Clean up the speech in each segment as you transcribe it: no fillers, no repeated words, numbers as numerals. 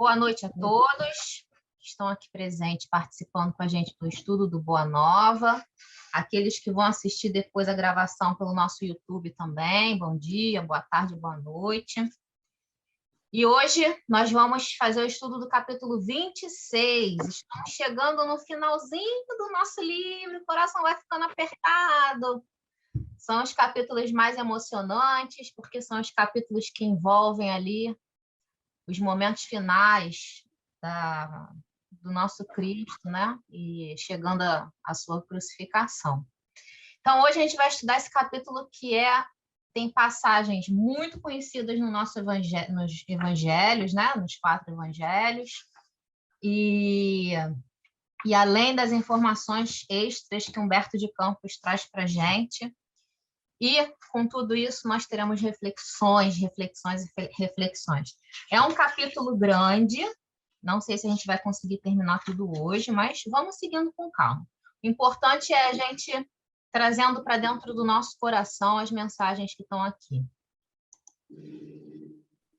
Boa noite a todos que estão aqui presentes, participando com a gente do estudo do Boa Nova. Aqueles que vão assistir depois a gravação pelo nosso YouTube também. Bom dia, boa tarde, boa noite. E hoje nós vamos fazer o estudo do capítulo 26. Estamos chegando no finalzinho do nosso livro, o coração vai ficando apertado. São os capítulos mais emocionantes, porque são os capítulos que envolvem ali os momentos finais do nosso Cristo, né? E chegando à sua crucificação. Então, hoje a gente vai estudar esse capítulo que tem passagens muito conhecidas no nosso nos evangelhos, né? Nos 4 evangelhos. E além das informações extras que Humberto de Campos traz para a gente. E, com tudo isso, nós teremos reflexões. É um capítulo grande, não sei se a gente vai conseguir terminar tudo hoje, mas vamos seguindo com calma. O importante é a gente trazendo para dentro do nosso coração as mensagens que estão aqui.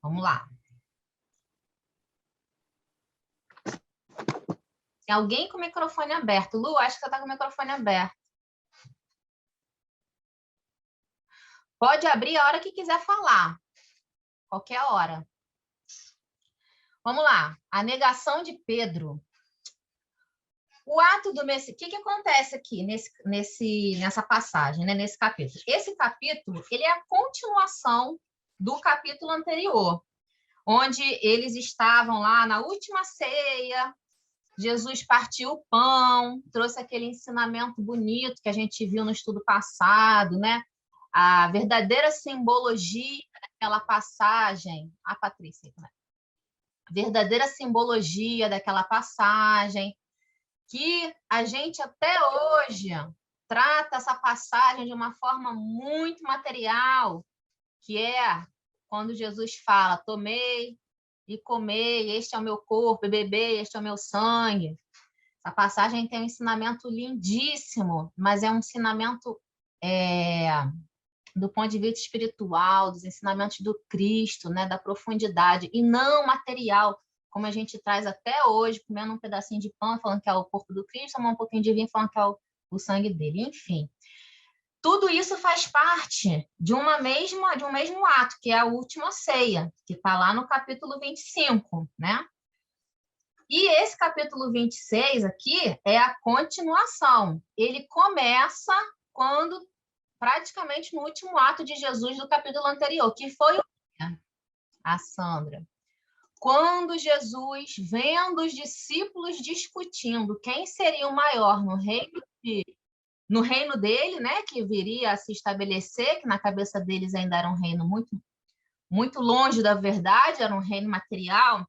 Vamos lá. Tem alguém com o microfone aberto. Lu, acho que você está com o microfone aberto. Pode abrir a hora que quiser falar. Qualquer hora. Vamos lá. A negação de Pedro. O ato do Messias. O que acontece aqui nessa passagem, né? Nesse capítulo? Esse capítulo ele é a continuação do capítulo anterior, onde eles estavam lá na última ceia. Jesus partiu o pão, trouxe aquele ensinamento bonito que a gente viu no estudo passado, né? A verdadeira simbologia daquela passagem. A Patrícia, né? A verdadeira simbologia daquela passagem, que a gente até hoje trata essa passagem de uma forma muito material, que é quando Jesus fala: tomei e comei, este é o meu corpo, e bebei, este é o meu sangue. Essa passagem tem um ensinamento lindíssimo, mas é um ensinamento do ponto de vista espiritual, dos ensinamentos do Cristo, né, da profundidade, e não material, como a gente traz até hoje, comendo um pedacinho de pão, falando que é o corpo do Cristo, tomando um pouquinho de vinho, falando que é o sangue dele. Enfim, tudo isso faz parte de um mesmo ato, que é a última ceia, que está lá no capítulo 25, né? E esse capítulo 26 aqui é a continuação. Ele começa praticamente no último ato de Jesus do capítulo anterior, que foi a Sandra. Quando Jesus, vendo os discípulos discutindo quem seria o maior no reino dele, né, que viria a se estabelecer, que na cabeça deles ainda era um reino muito, muito longe da verdade, era um reino material,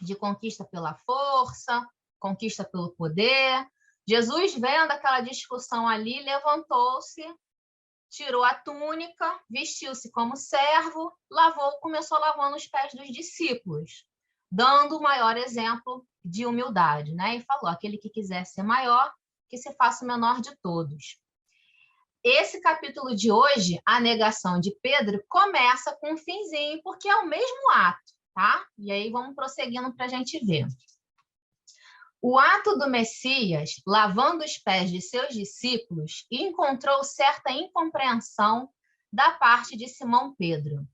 de conquista pela força, conquista pelo poder. Jesus, vendo aquela discussão ali, levantou-se, tirou a túnica, vestiu-se como servo, começou lavando os pés dos discípulos, dando o maior exemplo de humildade, né? E falou: aquele que quiser ser maior, que se faça o menor de todos. Esse capítulo de hoje, a negação de Pedro, começa com um finzinho, porque é o mesmo ato, tá? E aí vamos prosseguindo para a gente ver. O ato do Messias, lavando os pés de seus discípulos, encontrou certa incompreensão da parte de Simão Pedro.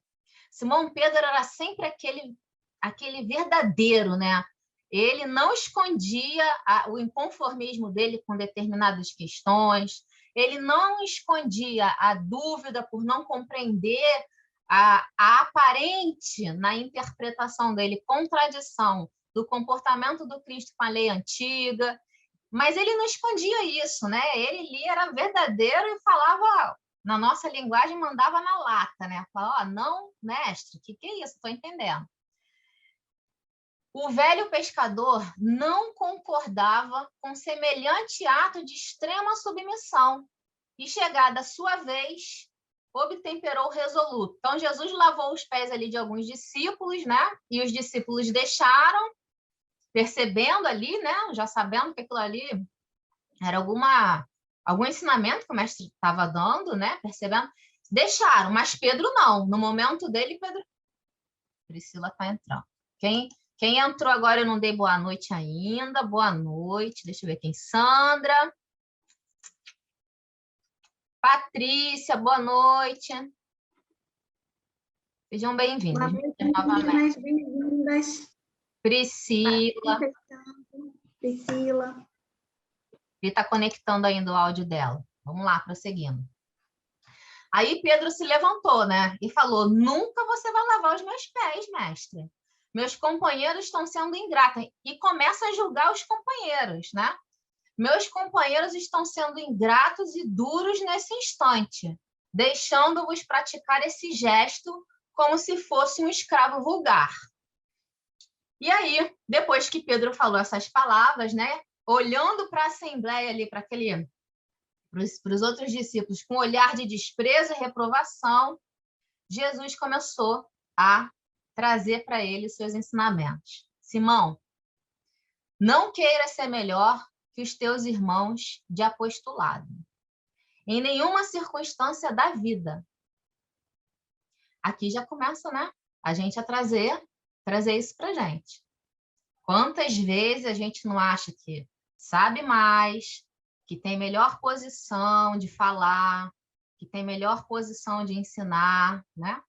Simão Pedro era sempre aquele verdadeiro, né? Ele não escondia o inconformismo dele com determinadas questões, ele não escondia a dúvida por não compreender a aparente, na interpretação dele, contradição do comportamento do Cristo com a lei antiga, mas ele não escondia isso, né? Ele era verdadeiro e falava, na nossa linguagem, mandava na lata, né? Falava: não, mestre, o que é isso? Estou entendendo. O velho pescador não concordava com semelhante ato de extrema submissão e, chegada a sua vez, obtemperou resoluto. Então, Jesus lavou os pés ali de alguns discípulos, né? E os discípulos deixaram, percebendo ali, né? Já sabendo que aquilo ali era algum ensinamento que o mestre estava dando, né? Percebendo, deixaram, mas Pedro não. No momento dele, Priscila está entrando. Quem Quem entrou agora eu não dei boa noite ainda. Boa noite. Deixa eu ver quem. Sandra. Patrícia, boa noite. Sejam bem-vindas. Boa noite, meninas, bem-vindas. Priscila. Priscila. Ele está conectando ainda o áudio dela. Vamos lá, prosseguindo. Aí Pedro se levantou, né? E falou: nunca você vai lavar os meus pés, mestre. Meus companheiros estão sendo ingratos. E começa a julgar os companheiros, né? Meus companheiros estão sendo ingratos e duros nesse instante, deixando-vos praticar esse gesto como se fosse um escravo vulgar. E aí, depois que Pedro falou essas palavras, né? Olhando para a assembleia ali, para os outros discípulos, com um olhar de desprezo e reprovação, Jesus começou a trazer para ele seus ensinamentos. Simão, não queira ser melhor que os teus irmãos de apostolado, em nenhuma circunstância da vida. Aqui já começa, né? A gente a trazer isso para a gente. Quantas vezes a gente não acha que sabe mais, que tem melhor posição de falar, que tem melhor posição de ensinar, né?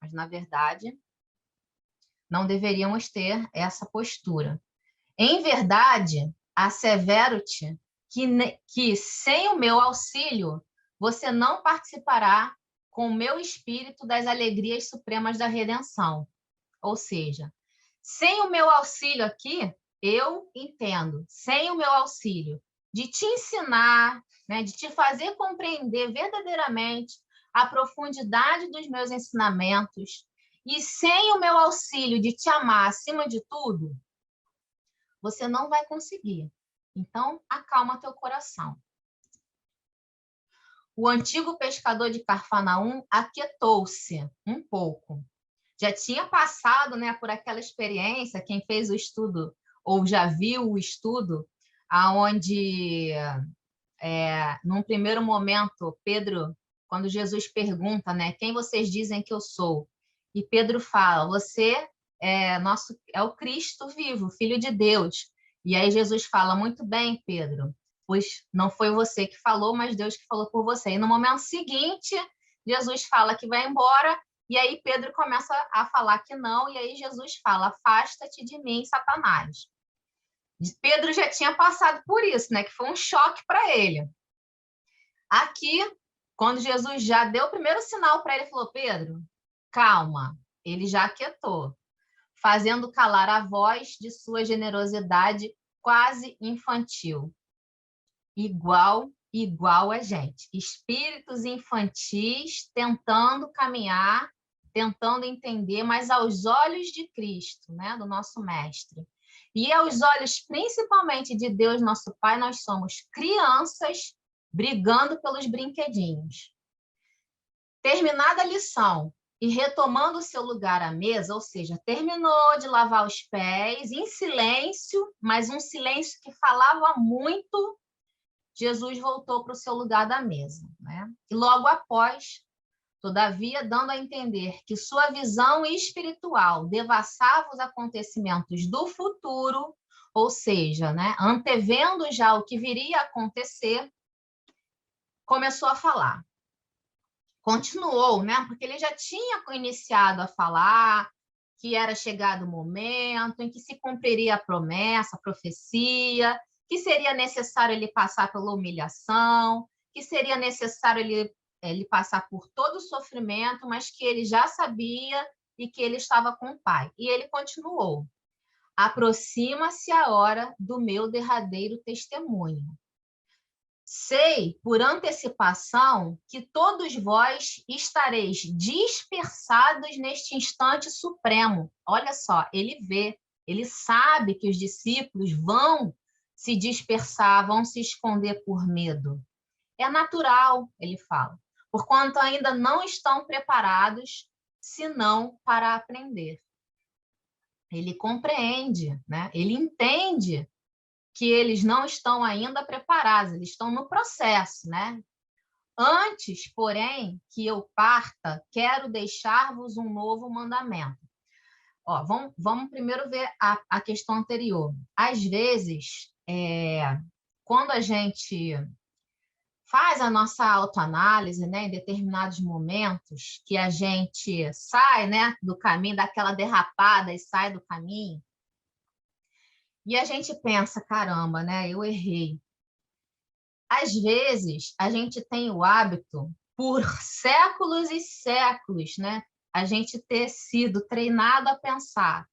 Mas, na verdade, não deveríamos ter essa postura. Em verdade, assevero-te que sem o meu auxílio, você não participará com o meu espírito das alegrias supremas da redenção. Ou seja, sem o meu auxílio aqui, eu entendo, sem o meu auxílio de te ensinar, né, de te fazer compreender verdadeiramente a profundidade dos meus ensinamentos, e sem o meu auxílio de te amar acima de tudo, você não vai conseguir. Então, acalma teu coração. O antigo pescador de Cafarnaum aquietou-se um pouco. Já tinha passado, né, por aquela experiência, quem fez o estudo ou já viu o estudo, aonde, num primeiro momento, Pedro, quando Jesus pergunta, né, quem vocês dizem que eu sou? E Pedro fala, você é o Cristo vivo, Filho de Deus. E aí Jesus fala, muito bem, Pedro, pois não foi você que falou, mas Deus que falou por você. E no momento seguinte, Jesus fala que vai embora, e aí Pedro começa a falar que não, e aí Jesus fala, afasta-te de mim, Satanás. Pedro já tinha passado por isso, né? Que foi um choque para ele. Aqui, quando Jesus já deu o primeiro sinal para ele, falou, Pedro, calma, ele já aquietou, fazendo calar a voz de sua generosidade quase infantil. Igual a gente. Espíritos infantis tentando caminhar, tentando entender, mas aos olhos de Cristo, né, do nosso mestre. E aos olhos, principalmente de Deus, nosso Pai, nós somos crianças brigando pelos brinquedinhos. Terminada a lição e retomando o seu lugar à mesa, ou seja, terminou de lavar os pés em silêncio, mas um silêncio que falava muito, Jesus voltou para o seu lugar da mesa, né? E logo após, todavia, dando a entender que sua visão espiritual devassava os acontecimentos do futuro, ou seja, né, antevendo já o que viria a acontecer, começou a falar. Continuou, né? Porque ele já tinha iniciado a falar que era chegado o momento em que se cumpriria a promessa, a profecia, que seria necessário ele passar pela humilhação, que seria necessário ele passar por todo o sofrimento, mas que ele já sabia e que ele estava com o Pai. E ele continuou. Aproxima-se a hora do meu derradeiro testemunho. Sei, por antecipação, que todos vós estareis dispersados neste instante supremo. Olha só, ele vê, ele sabe que os discípulos vão se dispersar, vão se esconder por medo. É natural, ele fala, porquanto ainda não estão preparados, senão para aprender. Ele compreende, né? Ele entende que eles não estão ainda preparados, eles estão no processo, né? Antes, porém, que eu parta, quero deixar-vos um novo mandamento. Ó, vamos primeiro ver a questão anterior. Às vezes, quando a gente faz a nossa autoanálise, né, em determinados momentos, que a gente sai, né, do caminho, daquela derrapada e sai do caminho, e a gente pensa, caramba, né, eu errei. Às vezes, a gente tem o hábito, por séculos e séculos, né, a gente ter sido treinado a pensar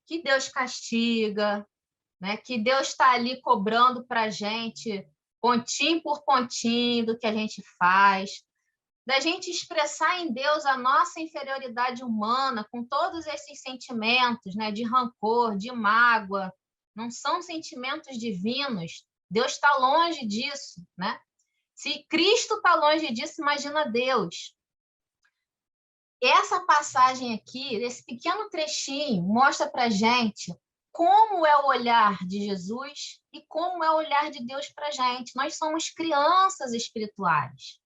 que Deus castiga, né, que Deus está ali cobrando para a gente, pontinho por pontinho, do que a gente faz, da gente expressar em Deus a nossa inferioridade humana, com todos esses sentimentos, né, de rancor, de mágoa, não são sentimentos divinos. Deus está longe disso, né? Se Cristo está longe disso, imagina Deus. Essa passagem aqui, esse pequeno trechinho, mostra para a gente como é o olhar de Jesus e como é o olhar de Deus para a gente. Nós somos crianças espirituais.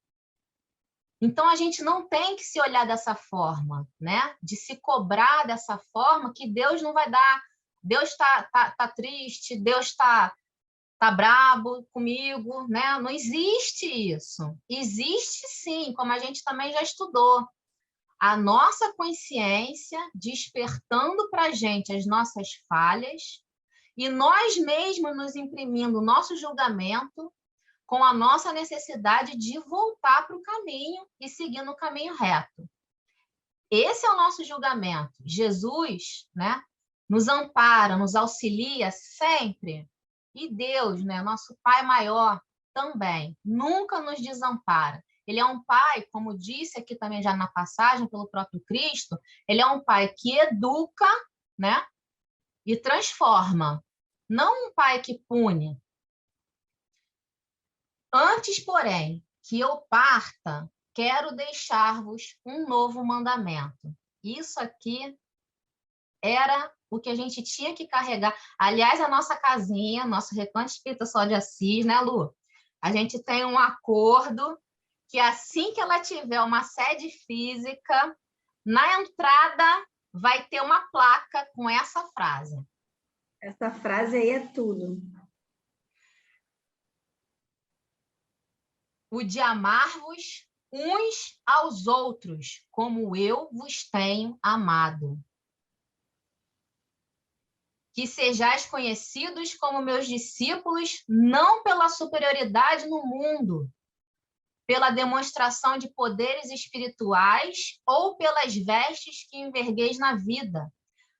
Então, a gente não tem que se olhar dessa forma, né? De se cobrar dessa forma, que Deus não vai dar. Deus tá triste, Deus está brabo comigo, né? Não existe isso. Existe sim, como a gente também já estudou. A nossa consciência despertando para a gente as nossas falhas e nós mesmos nos imprimindo o nosso julgamento com a nossa necessidade de voltar para o caminho e seguir no caminho reto. Esse é o nosso julgamento. Jesus, né, nos ampara, nos auxilia sempre. E Deus, né, nosso Pai maior, também, nunca nos desampara. Ele é um pai, como disse aqui também já na passagem pelo próprio Cristo, ele é um pai que educa, né, e transforma, não um pai que pune. Antes, porém, que eu parta, quero deixar-vos um novo mandamento. Isso aqui era o que a gente tinha que carregar. Aliás, a nossa casinha, nosso Recanto Espírita Sol de Assis, né, Lu? A gente tem um acordo que assim que ela tiver uma sede física, na entrada vai ter uma placa com essa frase. Essa frase aí é tudo. O de amar-vos uns aos outros, como eu vos tenho amado. Que sejais conhecidos como meus discípulos, não pela superioridade no mundo, pela demonstração de poderes espirituais ou pelas vestes que envergueis na vida,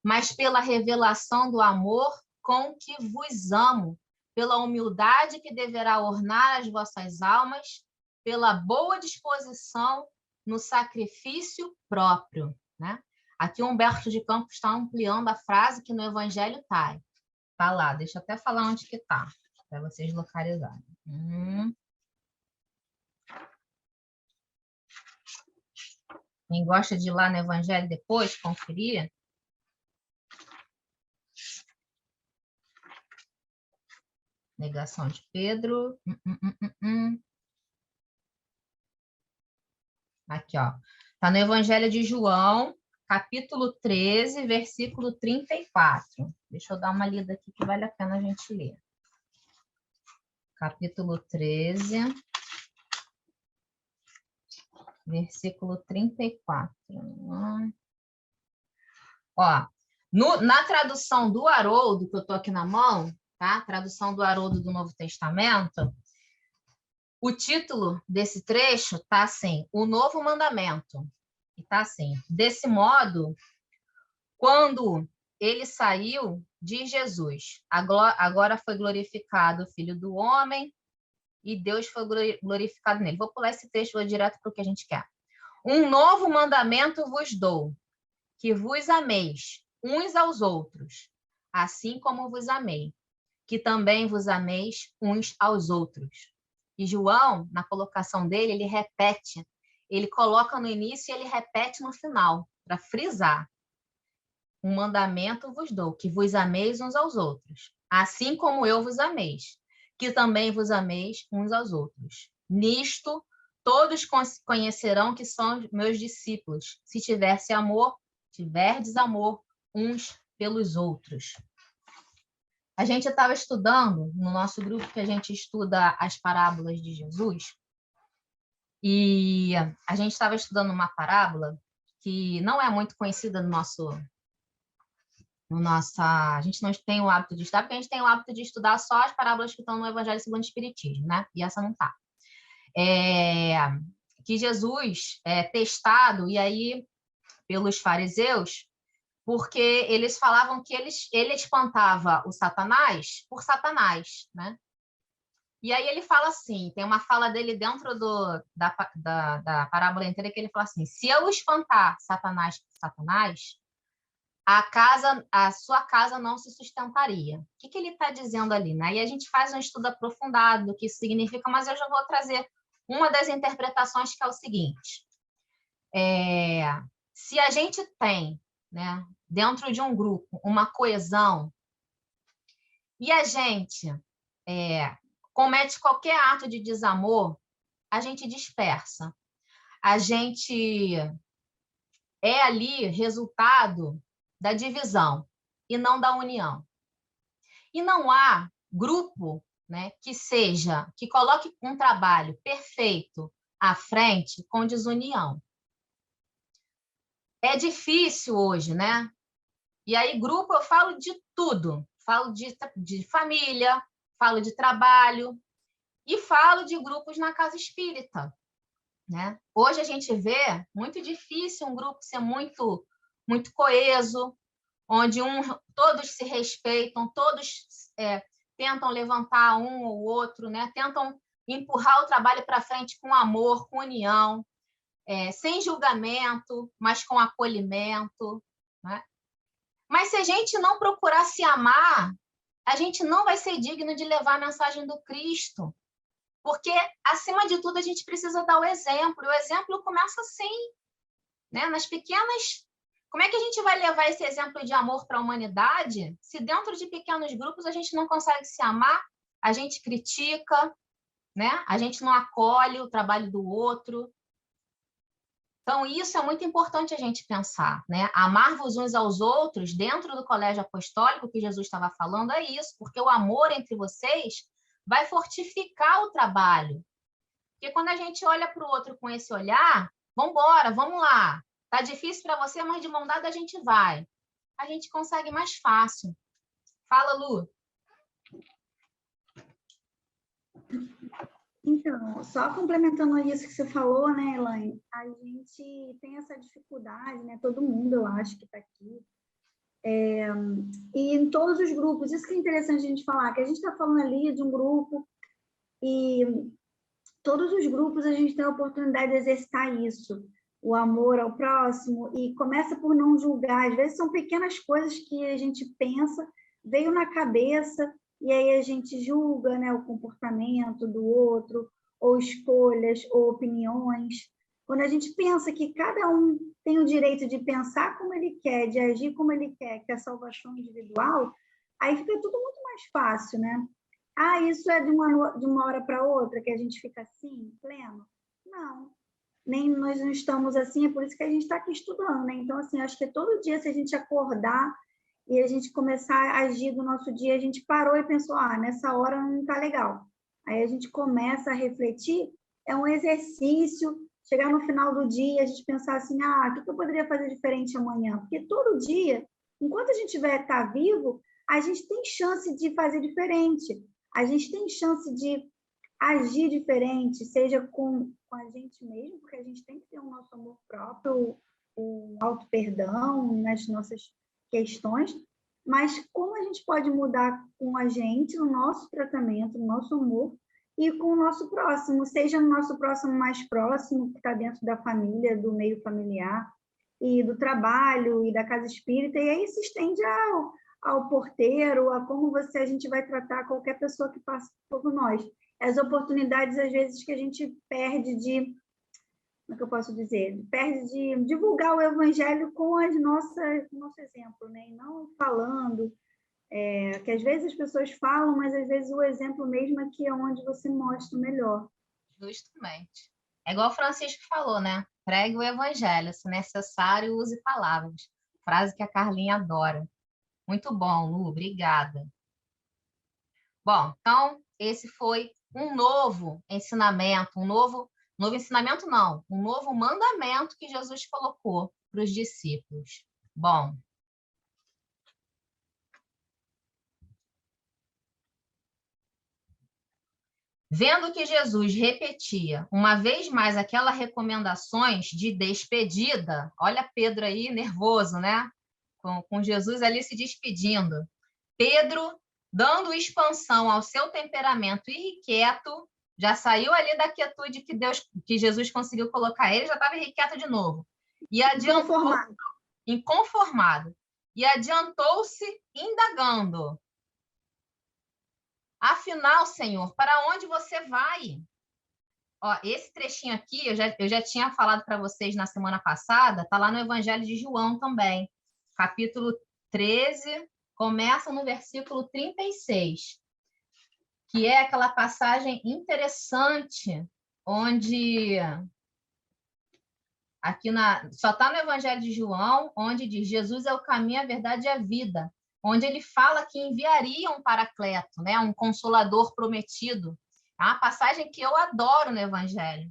mas pela revelação do amor com que vos amo, pela humildade que deverá ornar as vossas almas, pela boa disposição no sacrifício próprio, né? Aqui Humberto de Campos está ampliando a frase que no Evangelho está. Está lá, deixa eu até falar onde que está, para vocês localizarem. Quem gosta de ir lá no Evangelho depois, conferir. Negação de Pedro. Aqui, ó. Está no Evangelho de João, capítulo 13, versículo 34. Deixa eu dar uma lida aqui que vale a pena a gente ler. Capítulo 13, versículo 34. Ó, na tradução do Haroldo, que eu estou aqui na mão, tá? Tradução do Haroldo do Novo Testamento, o título desse trecho está assim, o novo mandamento. E está assim, desse modo, quando ele saiu, diz Jesus, agora foi glorificado o Filho do Homem e Deus foi glorificado nele. Vou pular esse texto, vou direto para o que a gente quer. Um novo mandamento vos dou, que vos ameis uns aos outros, assim como vos amei, que também vos ameis uns aos outros. E João, na colocação dele, ele repete, ele coloca no início e ele repete no final, para frisar. Um mandamento vos dou, que vos ameis uns aos outros, assim como eu vos ameis, que também vos ameis uns aos outros. Nisto, todos conhecerão que são meus discípulos, se tiverdes amor uns pelos outros. A gente estava estudando, no nosso grupo que a gente estuda as parábolas de Jesus, e a gente estava estudando uma parábola que não é muito conhecida a gente não tem o hábito de estudar, porque a gente tem o hábito de estudar só as parábolas que estão no Evangelho segundo o Espiritismo, né? E essa não está. Que Jesus é testado, e aí, pelos fariseus, porque eles falavam que ele espantava o Satanás por Satanás, né? E aí ele fala assim, tem uma fala dele dentro da parábola inteira que ele fala assim, se eu espantar Satanás por Satanás, a sua casa não se sustentaria. O que ele está dizendo ali, né? E a gente faz um estudo aprofundado do que isso significa, mas eu já vou trazer uma das interpretações, que é o seguinte. Se a gente tem, né, dentro de um grupo, uma coesão, e a gente comete qualquer ato de desamor, a gente dispersa. A gente é ali resultado da divisão e não da união. E não há grupo, né, que coloque um trabalho perfeito à frente com desunião. É difícil hoje, né? E aí, grupo, eu falo de tudo. Falo de família, falo de trabalho e falo de grupos na casa espírita, né? Hoje a gente vê muito difícil um grupo ser muito, muito coeso, onde todos se respeitam, todos tentam levantar um ou outro, né? Tentam empurrar o trabalho para frente com amor, com união, sem julgamento, mas com acolhimento, né? Mas se a gente não procurar se amar, a gente não vai ser digno de levar a mensagem do Cristo, porque, acima de tudo, a gente precisa dar o exemplo, e o exemplo começa assim, né? Nas pequenas. Como é que a gente vai levar esse exemplo de amor para a humanidade se dentro de pequenos grupos a gente não consegue se amar, a gente critica, né? A gente não acolhe o trabalho do outro? Então, isso é muito importante a gente pensar, né? Amar-vos uns aos outros dentro do colégio apostólico que Jesus estava falando é isso, porque o amor entre vocês vai fortificar o trabalho. Porque quando a gente olha para o outro com esse olhar, vamos embora, vamos lá. Tá difícil para você, mas de mão dada a gente vai. A gente consegue mais fácil. Fala, Lu. Então, só complementando isso que você falou, né, Elaine? A gente tem essa dificuldade, né? Todo mundo, eu acho, que está aqui. E em todos os grupos, isso que é interessante a gente falar, que a gente está falando ali de um grupo e todos os grupos a gente tem a oportunidade de exercitar isso, o amor ao próximo, e começa por não julgar. Às vezes são pequenas coisas que a gente pensa, veio na cabeça, e aí a gente julga, né, o comportamento do outro, ou escolhas, ou opiniões. Quando a gente pensa que cada um tem o direito de pensar como ele quer, de agir como ele quer, que é a salvação individual, aí fica tudo muito mais fácil, né? Ah, isso é de uma hora para outra que a gente fica assim, pleno? Não, nem nós não estamos assim, é por isso que a gente está aqui estudando, né? Então, assim, acho que todo dia, se a gente acordar e a gente começar a agir do nosso dia, a gente parou e pensou, nessa hora não está legal. Aí a gente começa a refletir, é um exercício, chegar no final do dia, a gente pensar assim, o que eu poderia fazer diferente amanhã? Porque todo dia, enquanto a gente estar vivo, a gente tem chance de fazer diferente. A gente tem chance de agir diferente, seja com a gente mesmo, porque a gente tem que ter o nosso amor próprio, o auto-perdão nas nossas questões, mas como a gente pode mudar com a gente, no nosso tratamento, no nosso amor, e com o nosso próximo, seja no nosso próximo mais próximo, que está dentro da família, do meio familiar, e do trabalho, e da casa espírita, e aí se estende ao porteiro, a como a gente vai tratar qualquer pessoa que passa por nós. As oportunidades, às vezes, que a gente perde como é que eu posso dizer? Perde de divulgar o evangelho com o nosso exemplo, né? E não falando, que às vezes as pessoas falam, mas às vezes o exemplo mesmo é que é onde você mostra melhor. Justamente. É igual o Francisco falou, né? Pregue o evangelho, se necessário, use palavras. frase que a Carlinha adora. Muito bom, Lu, obrigada. Bom, então, esse foi um novo ensinamento, um novo ensinamento não, um novo mandamento que Jesus colocou para os discípulos. Bom, vendo que Jesus repetia uma vez mais aquelas recomendações de despedida, olha Pedro aí nervoso, né? Com Jesus ali se despedindo. Pedro, dando expansão ao seu temperamento irrequieto, já saiu ali da quietude que Jesus conseguiu colocar ele, já estava irrequieto de novo. E adiantou, inconformado. E adiantou-se indagando: afinal, Senhor, para onde você vai? Ó, esse trechinho aqui, eu já tinha falado para vocês na semana passada, está lá no Evangelho de João também, capítulo 13, começa no versículo 36, que é aquela passagem interessante, onde só está no Evangelho de João, onde diz: Jesus é o caminho, a verdade e a vida, onde ele fala que enviaria um paracleto, né, um consolador prometido. É uma passagem que eu adoro no Evangelho.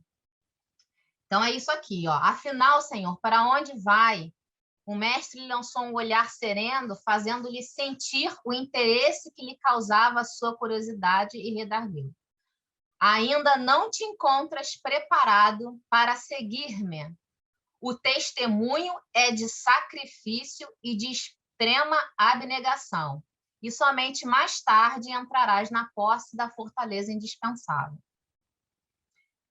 Então é isso aqui, ó. Afinal, Senhor, para onde vai? O mestre lhe lançou um olhar sereno, fazendo-lhe sentir o interesse que lhe causava a sua curiosidade, e redarguiu: ainda não te encontras preparado para seguir-me. O testemunho é de sacrifício e de extrema abnegação, e somente mais tarde entrarás na posse da fortaleza indispensável.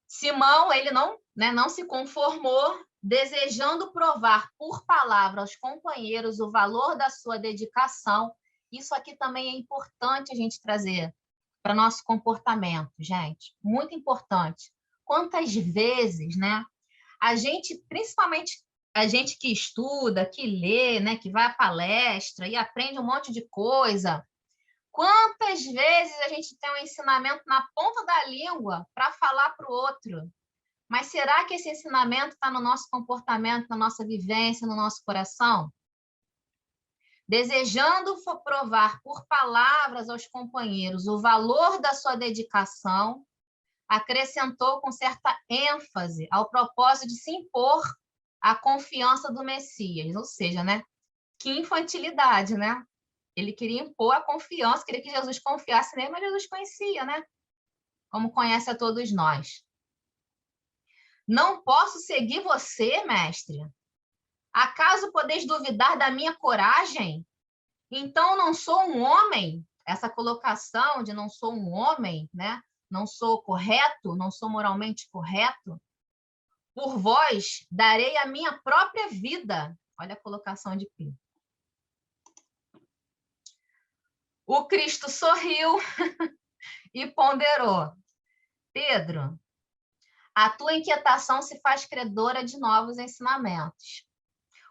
Simão, ele não se conformou, desejando provar por palavra aos companheiros o valor da sua dedicação. Isso aqui também é importante a gente trazer para nosso comportamento, gente, muito importante. Quantas vezes, né, a gente, principalmente a gente que estuda, que lê, né, que vai à palestra e aprende um monte de coisa, quantas vezes a gente tem um ensinamento na ponta da língua para falar para o outro? Mas será que esse ensinamento está no nosso comportamento, na nossa vivência, no nosso coração? Desejando provar por palavras aos companheiros o valor da sua dedicação, acrescentou com certa ênfase ao propósito de se impor à confiança do Messias. Ou seja, né? Que infantilidade, né? Ele queria impor a confiança, queria que Jesus confiasse nele, mas Jesus conhecia, né? Como conhece a todos nós. Não posso seguir você, mestre? Acaso podeis duvidar da minha coragem? Então não sou um homem? Essa colocação de não sou um homem, né? Não sou correto, não sou moralmente correto. Por vós darei a minha própria vida. Olha a colocação de Pedro. O Cristo sorriu e ponderou: Pedro, a tua inquietação se faz credora de novos ensinamentos.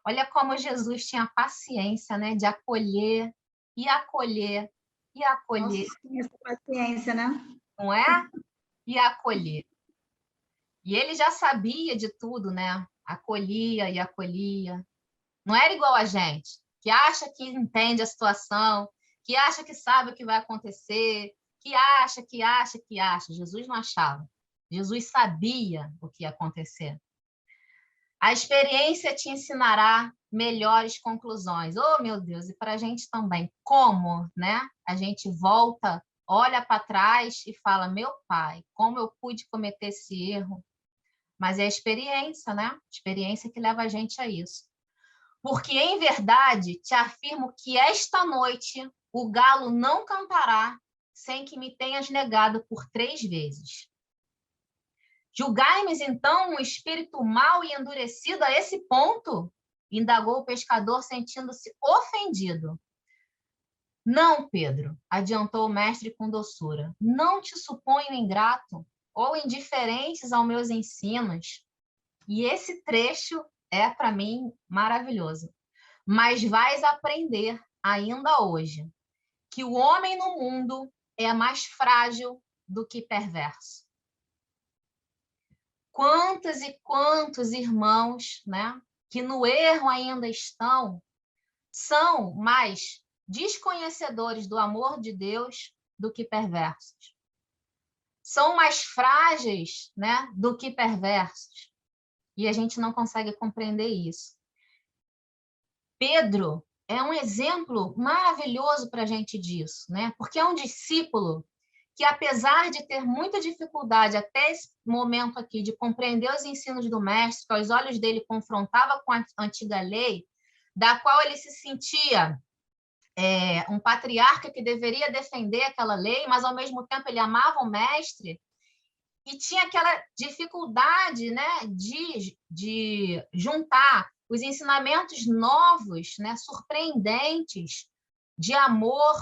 Olha como Jesus tinha paciência, né, de acolher e acolher e acolher. Nossa, essa paciência, né? Não é? E acolher. E ele já sabia de tudo, né? Acolhia e acolhia. Não era igual a gente, que acha que entende a situação, que acha que sabe o que vai acontecer, que acha. Jesus não achava. Jesus sabia o que ia acontecer. A experiência te ensinará melhores conclusões. Oh, meu Deus, e para a gente também. Como, né? A gente volta, olha para trás e fala: meu pai, como eu pude cometer esse erro? Mas é a experiência, né? Experiência que leva a gente a isso. Porque, em verdade, te afirmo que esta noite o galo não cantará sem que me tenhas negado por 3 vezes. Julgai-me, então, um espírito mau e endurecido a esse ponto? Indagou o pescador, sentindo-se ofendido. Não, Pedro, adiantou o mestre com doçura. Não te suponho ingrato ou indiferentes aos meus ensinos. E esse trecho é, para mim, maravilhoso. Mas vais aprender ainda hoje que o homem no mundo é mais frágil do que perverso. Quantos e quantos irmãos, né, que no erro ainda estão, são mais desconhecedores do amor de Deus do que perversos. São mais frágeis, né, do que perversos. E a gente não consegue compreender isso. Pedro é um exemplo maravilhoso para a gente disso, né? Porque é um discípulo que, apesar de ter muita dificuldade até esse momento aqui de compreender os ensinos do mestre, que aos olhos dele confrontava com a antiga lei, da qual ele se sentia um patriarca que deveria defender aquela lei, mas ao mesmo tempo ele amava o mestre e tinha aquela dificuldade, né, de juntar os ensinamentos novos, né, surpreendentes, de amor,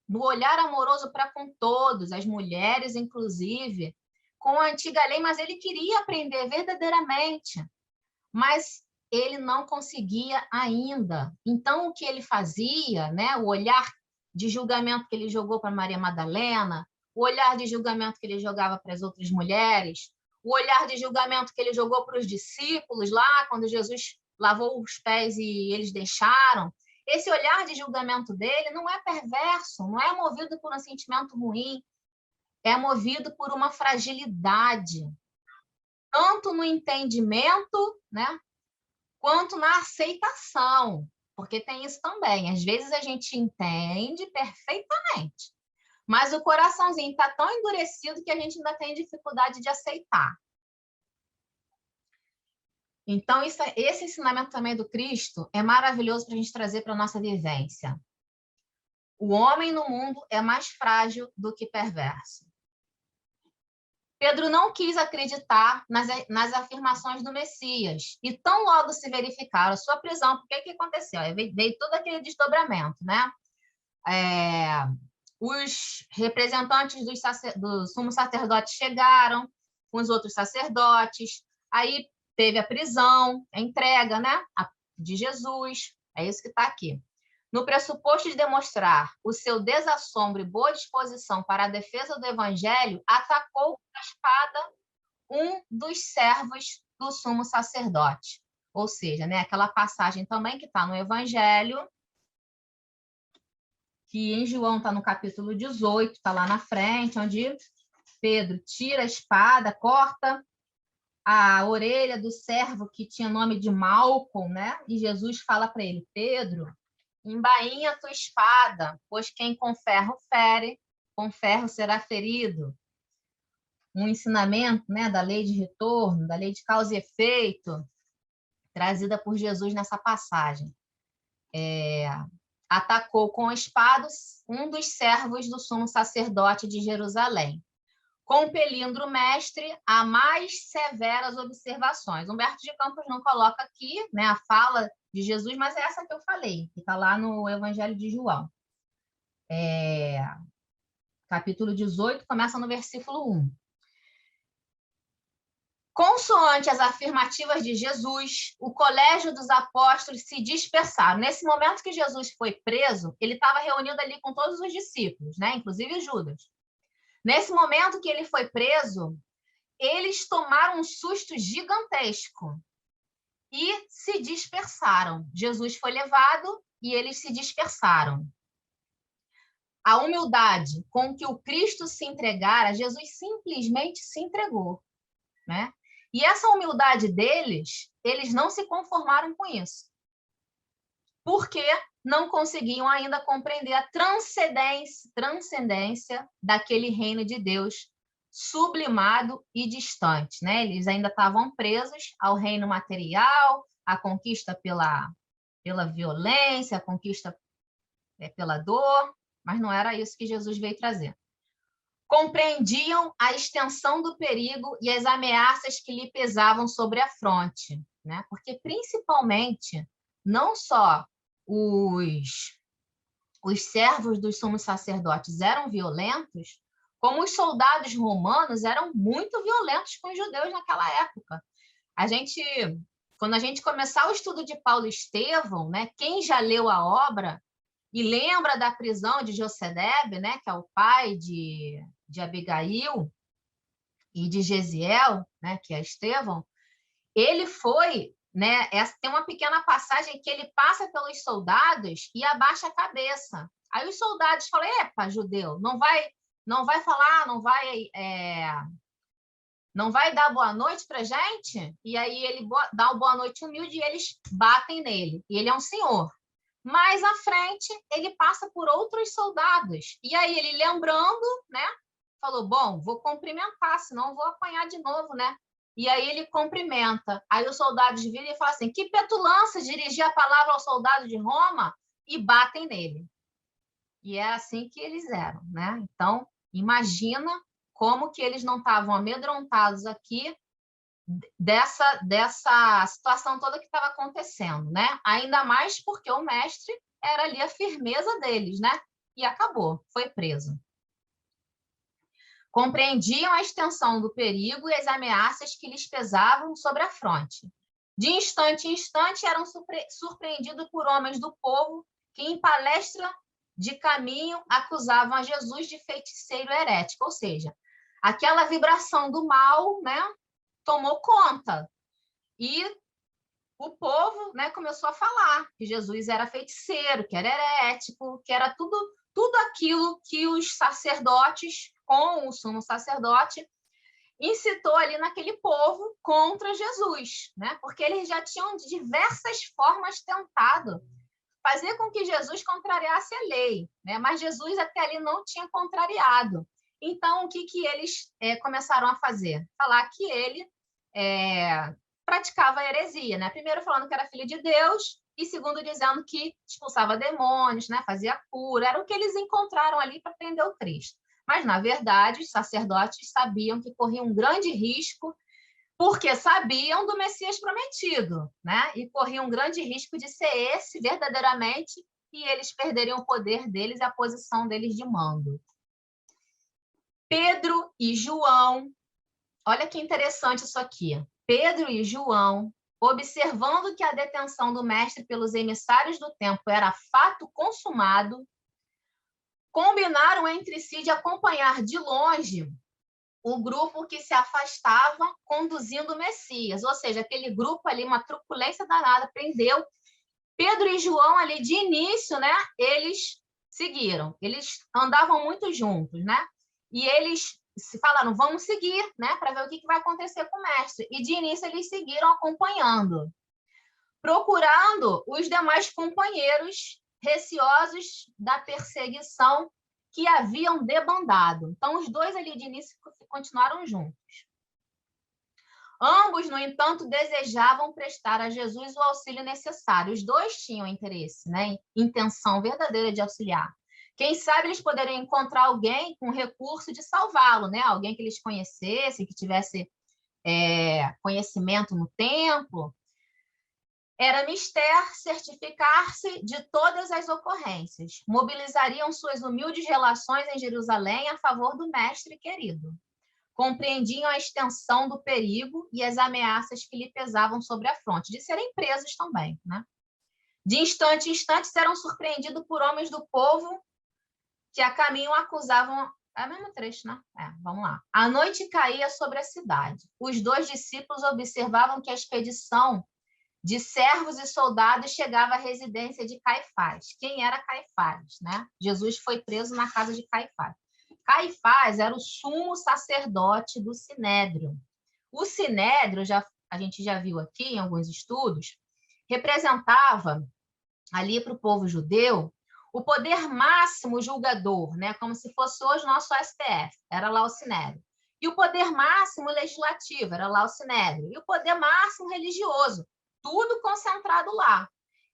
no olhar amoroso para com todos, as mulheres, inclusive, com a antiga lei, mas ele queria aprender verdadeiramente, mas ele não conseguia ainda. Então, o que ele fazia, né, o olhar de julgamento que ele jogou para Maria Madalena, o olhar de julgamento que ele jogava para as outras mulheres, o olhar de julgamento que ele jogou para os discípulos lá, quando Jesus lavou os pés e eles deixaram. Esse olhar de julgamento dele não é perverso, não é movido por um sentimento ruim, é movido por uma fragilidade, tanto no entendimento, né, quanto na aceitação, porque tem isso também. Às vezes a gente entende perfeitamente, mas o coraçãozinho está tão endurecido que a gente ainda tem dificuldade de aceitar. Então, esse ensinamento também do Cristo é maravilhoso para a gente trazer para a nossa vivência. O homem no mundo é mais frágil do que perverso. Pedro não quis acreditar nas afirmações do Messias, e tão logo se verificaram a sua prisão, porque o que aconteceu? Veio todo aquele desdobramento, né? Os representantes do sumo sacerdote chegaram com os outros sacerdotes, aí teve a prisão, a entrega, né, de Jesus, é isso que está aqui. No pressuposto de demonstrar o seu desassombro e boa disposição para a defesa do evangelho, atacou com a espada um dos servos do sumo sacerdote. Ou seja, né, aquela passagem também que está no evangelho, que em João está no capítulo 18, está lá na frente, onde Pedro tira a espada, corta a orelha do servo que tinha nome de Malcom, né? E Jesus fala para ele: Pedro, embainha a tua espada, pois quem com ferro fere, com ferro será ferido. Um ensinamento, né, da lei de retorno, da lei de causa e efeito, trazida por Jesus nessa passagem. Atacou com a espada um dos servos do sumo sacerdote de Jerusalém, compelindo o mestre a mais severas observações. Humberto de Campos não coloca aqui, né, a fala de Jesus, mas é essa que eu falei, que está lá no Evangelho de João. Capítulo 18, começa no versículo 1. Consoante as afirmativas de Jesus, o colégio dos apóstolos se dispersaram. Nesse momento que Jesus foi preso, ele estava reunido ali com todos os discípulos, né, inclusive Judas. Nesse momento que ele foi preso, eles tomaram um susto gigantesco e se dispersaram. Jesus foi levado e eles se dispersaram. A humildade com que o Cristo se entregara, Jesus simplesmente se entregou, né? E essa humildade deles, eles não se conformaram com isso, porque não conseguiam ainda compreender a transcendência daquele reino de Deus sublimado e distante, né? Eles ainda estavam presos ao reino material, à conquista pela violência, a conquista pela dor, mas não era isso que Jesus veio trazer. Compreendiam a extensão do perigo e as ameaças que lhe pesavam sobre a fronte, né? Porque principalmente não só os servos dos sumos sacerdotes eram violentos, como os soldados romanos eram muito violentos com os judeus naquela época. Quando a gente começar o estudo de Paulo e Estevão, né, quem já leu a obra e lembra da prisão de Josedebe, né, que é o pai de Abigail e de Gesiel, né, que é Estevão, ele foi né? Tem uma pequena passagem que ele passa pelos soldados e abaixa a cabeça. Aí os soldados falam: epa, judeu, não vai falar, não vai dar boa noite para gente? E aí ele dá uma boa noite humilde e eles batem nele. E ele é um senhor. Mais à frente, ele passa por outros soldados. E aí ele, lembrando, né, falou: bom, vou cumprimentar, senão vou apanhar de novo, né? E aí ele cumprimenta. Aí os soldados viram e falam assim: que petulância dirigir a palavra aos soldados de Roma, e batem nele. E é assim que eles eram, né? Então, imagina como que eles não estavam amedrontados aqui dessa situação toda que estava acontecendo, né? Ainda mais porque o mestre era ali a firmeza deles, né? E acabou, foi preso. Compreendiam a extensão do perigo e as ameaças que lhes pesavam sobre a fronte. De instante em instante eram surpreendidos por homens do povo que, em palestra de caminho, acusavam a Jesus de feiticeiro herético, ou seja, aquela vibração do mal, né, tomou conta. E o povo, né, começou a falar que Jesus era feiticeiro, que era herético, que era tudo aquilo que os sacerdotes, com o sumo sacerdote, incitou ali naquele povo contra Jesus, né? Porque eles já tinham de diversas formas tentado fazer com que Jesus contrariasse a lei, né? Mas Jesus até ali não tinha contrariado. Então, o que eles começaram a fazer? Falar que ele praticava heresia, né? Primeiro falando que era filho de Deus e segundo dizendo que expulsava demônios, né? Fazia cura. Era o que eles encontraram ali para prender o Cristo. Mas, na verdade, os sacerdotes sabiam que corriam um grande risco porque sabiam do Messias prometido, né? E corriam um grande risco de ser esse verdadeiramente e eles perderiam o poder deles e a posição deles de mando. Pedro e João, olha que interessante isso aqui. Pedro e João, observando que a detenção do mestre pelos emissários do templo era fato consumado, combinaram entre si de acompanhar de longe o grupo que se afastava conduzindo o Messias, ou seja, aquele grupo ali, uma truculência danada, prendeu. Pedro e João ali de início, né, eles seguiram, eles andavam muito juntos, né, e eles se falaram: vamos seguir, né, para ver o que vai acontecer com o mestre, e de início eles seguiram acompanhando, procurando os demais companheiros receosos da perseguição que haviam debandado. Então, os dois ali de início continuaram juntos. Ambos, no entanto, desejavam prestar a Jesus o auxílio necessário. Os dois tinham interesse, né? Intenção verdadeira de auxiliar. Quem sabe eles poderiam encontrar alguém com recurso de salvá-lo, né? Alguém que eles conhecessem, que tivesse conhecimento no templo. Era mister certificar-se de todas as ocorrências. Mobilizariam suas humildes relações em Jerusalém a favor do mestre querido. Compreendiam a extensão do perigo e as ameaças que lhe pesavam sobre a fronte, de serem presos também, né? De instante em instante eram surpreendidos por homens do povo que a caminho acusavam... É o mesmo trecho, né? Vamos lá. A noite caía sobre a cidade. Os dois discípulos observavam que a expedição de servos e soldados chegava à residência de Caifás. Quem era Caifás, né? Jesus foi preso na casa de Caifás. Caifás era o sumo sacerdote do Sinédrio. O Sinédrio, a gente já viu aqui em alguns estudos, representava ali para o povo judeu o poder máximo julgador, né? Como se fosse hoje o nosso STF, era lá o Sinédrio. E o poder máximo legislativo, era lá o Sinédrio. E o poder máximo religioso, tudo concentrado lá.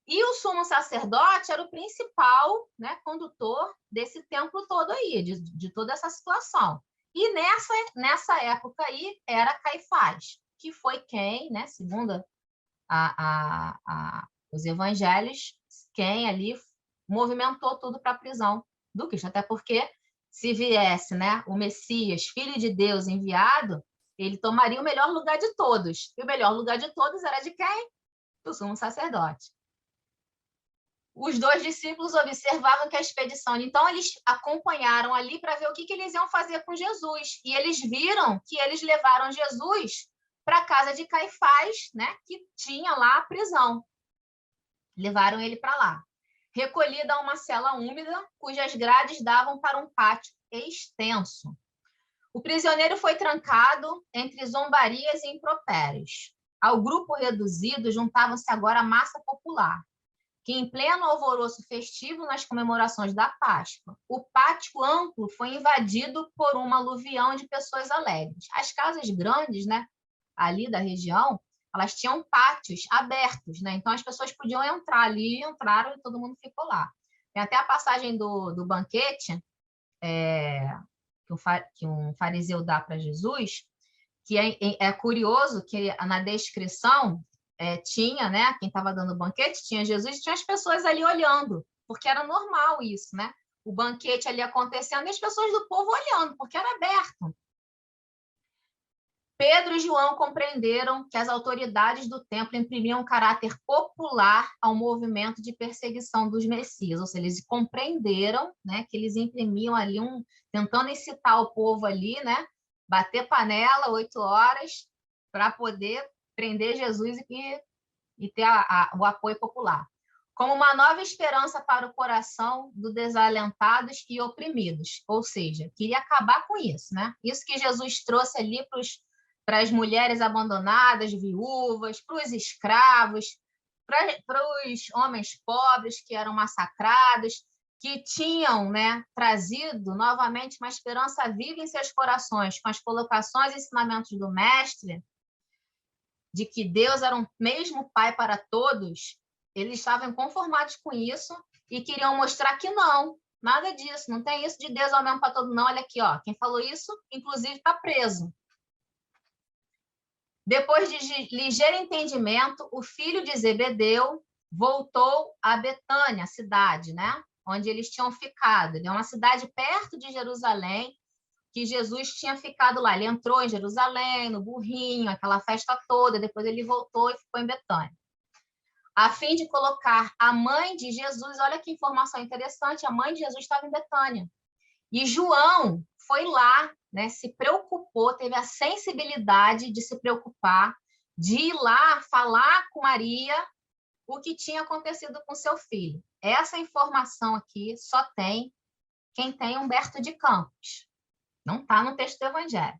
E o sumo sacerdote era o principal, né, condutor desse templo todo aí, de toda essa situação. E nessa época aí era Caifás, que foi quem, né, segundo os evangelhos, quem ali movimentou tudo para a prisão do Cristo. Até porque, se viesse, né, o Messias, filho de Deus enviado, ele tomaria o melhor lugar de todos. E o melhor lugar de todos era de quem? Do sumo sacerdote. Os dois discípulos observavam que a expedição... Então, eles acompanharam ali para ver o que eles iam fazer com Jesus. E eles viram que eles levaram Jesus para a casa de Caifás, né, que tinha lá a prisão. Levaram ele para lá. Recolhido a uma cela úmida, cujas grades davam para um pátio extenso. O prisioneiro foi trancado entre zombarias e impropérios. Ao grupo reduzido juntava-se agora a massa popular, que em pleno alvoroço festivo nas comemorações da Páscoa, o pátio amplo foi invadido por uma aluvião de pessoas alegres. As casas grandes, né, ali da região, elas tinham pátios abertos, né? Então as pessoas podiam entrar ali, entraram e todo mundo ficou lá. Tem até a passagem do banquete, que um fariseu dá para Jesus, que é curioso que na descrição tinha, né, quem estava dando o banquete, tinha Jesus e tinha as pessoas ali olhando, porque era normal isso, né? O banquete ali acontecendo e as pessoas do povo olhando, porque era aberto. Pedro e João compreenderam que as autoridades do templo imprimiam um caráter popular ao movimento de perseguição dos Messias, ou seja, eles compreenderam, né, que eles imprimiam ali tentando incitar o povo ali, né, bater panela 8 horas para poder prender Jesus e ter o apoio popular, como uma nova esperança para o coração dos desalentados e oprimidos, ou seja, queria acabar com isso, né? Isso que Jesus trouxe ali para as mulheres abandonadas, viúvas, para os escravos, para os homens pobres que eram massacrados, que tinham, né, trazido novamente uma esperança viva em seus corações, com as colocações e ensinamentos do Mestre, de que Deus era um mesmo Pai para todos. Eles estavam conformados com isso e queriam mostrar que não, nada disso, não tem isso de Deus é o mesmo para todo, não. Olha aqui, ó, quem falou isso, inclusive, está preso. Depois de ligeiro entendimento, o filho de Zebedeu voltou a Betânia, a cidade, né, onde eles tinham ficado. É uma cidade perto de Jerusalém, que Jesus tinha ficado lá. Ele entrou em Jerusalém, no burrinho, aquela festa toda, depois ele voltou e ficou em Betânia. A fim de colocar a mãe de Jesus, olha que informação interessante, a mãe de Jesus estava em Betânia. E João foi lá, né, se preocupou, teve a sensibilidade de se preocupar, de ir lá falar com Maria o que tinha acontecido com seu filho. Essa informação aqui só tem quem tem Humberto de Campos. Não está no texto do Evangelho.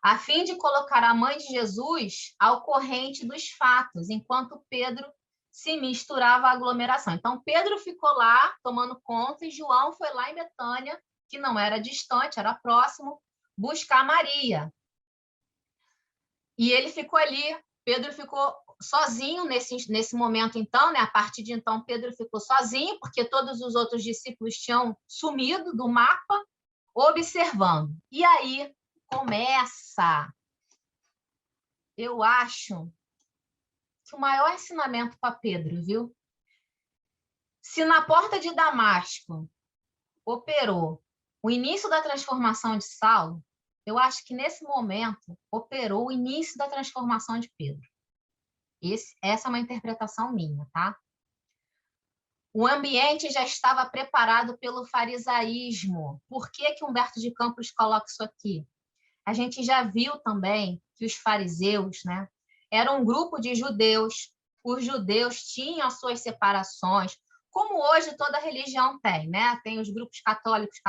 A fim de colocar a mãe de Jesus ao corrente dos fatos, enquanto Pedro se misturava à aglomeração. Então, Pedro ficou lá tomando conta e João foi lá em Betânia, que não era distante, era próximo, buscar Maria. E ele ficou ali, Pedro ficou sozinho nesse momento, então, né? A partir de então, Pedro ficou sozinho, porque todos os outros discípulos tinham sumido do mapa, observando. E aí começa, eu acho, que o maior ensinamento para Pedro, viu? Se na porta de Damasco operou o início da transformação de Saulo, eu acho que nesse momento operou o início da transformação de Pedro. Essa é uma interpretação minha, tá? O ambiente já estava preparado pelo farisaísmo. Por que Humberto de Campos coloca isso aqui? A gente já viu também que os fariseus, né, eram um grupo de judeus. Os judeus tinham as suas separações, como hoje toda religião tem, né? Tem os grupos católicos,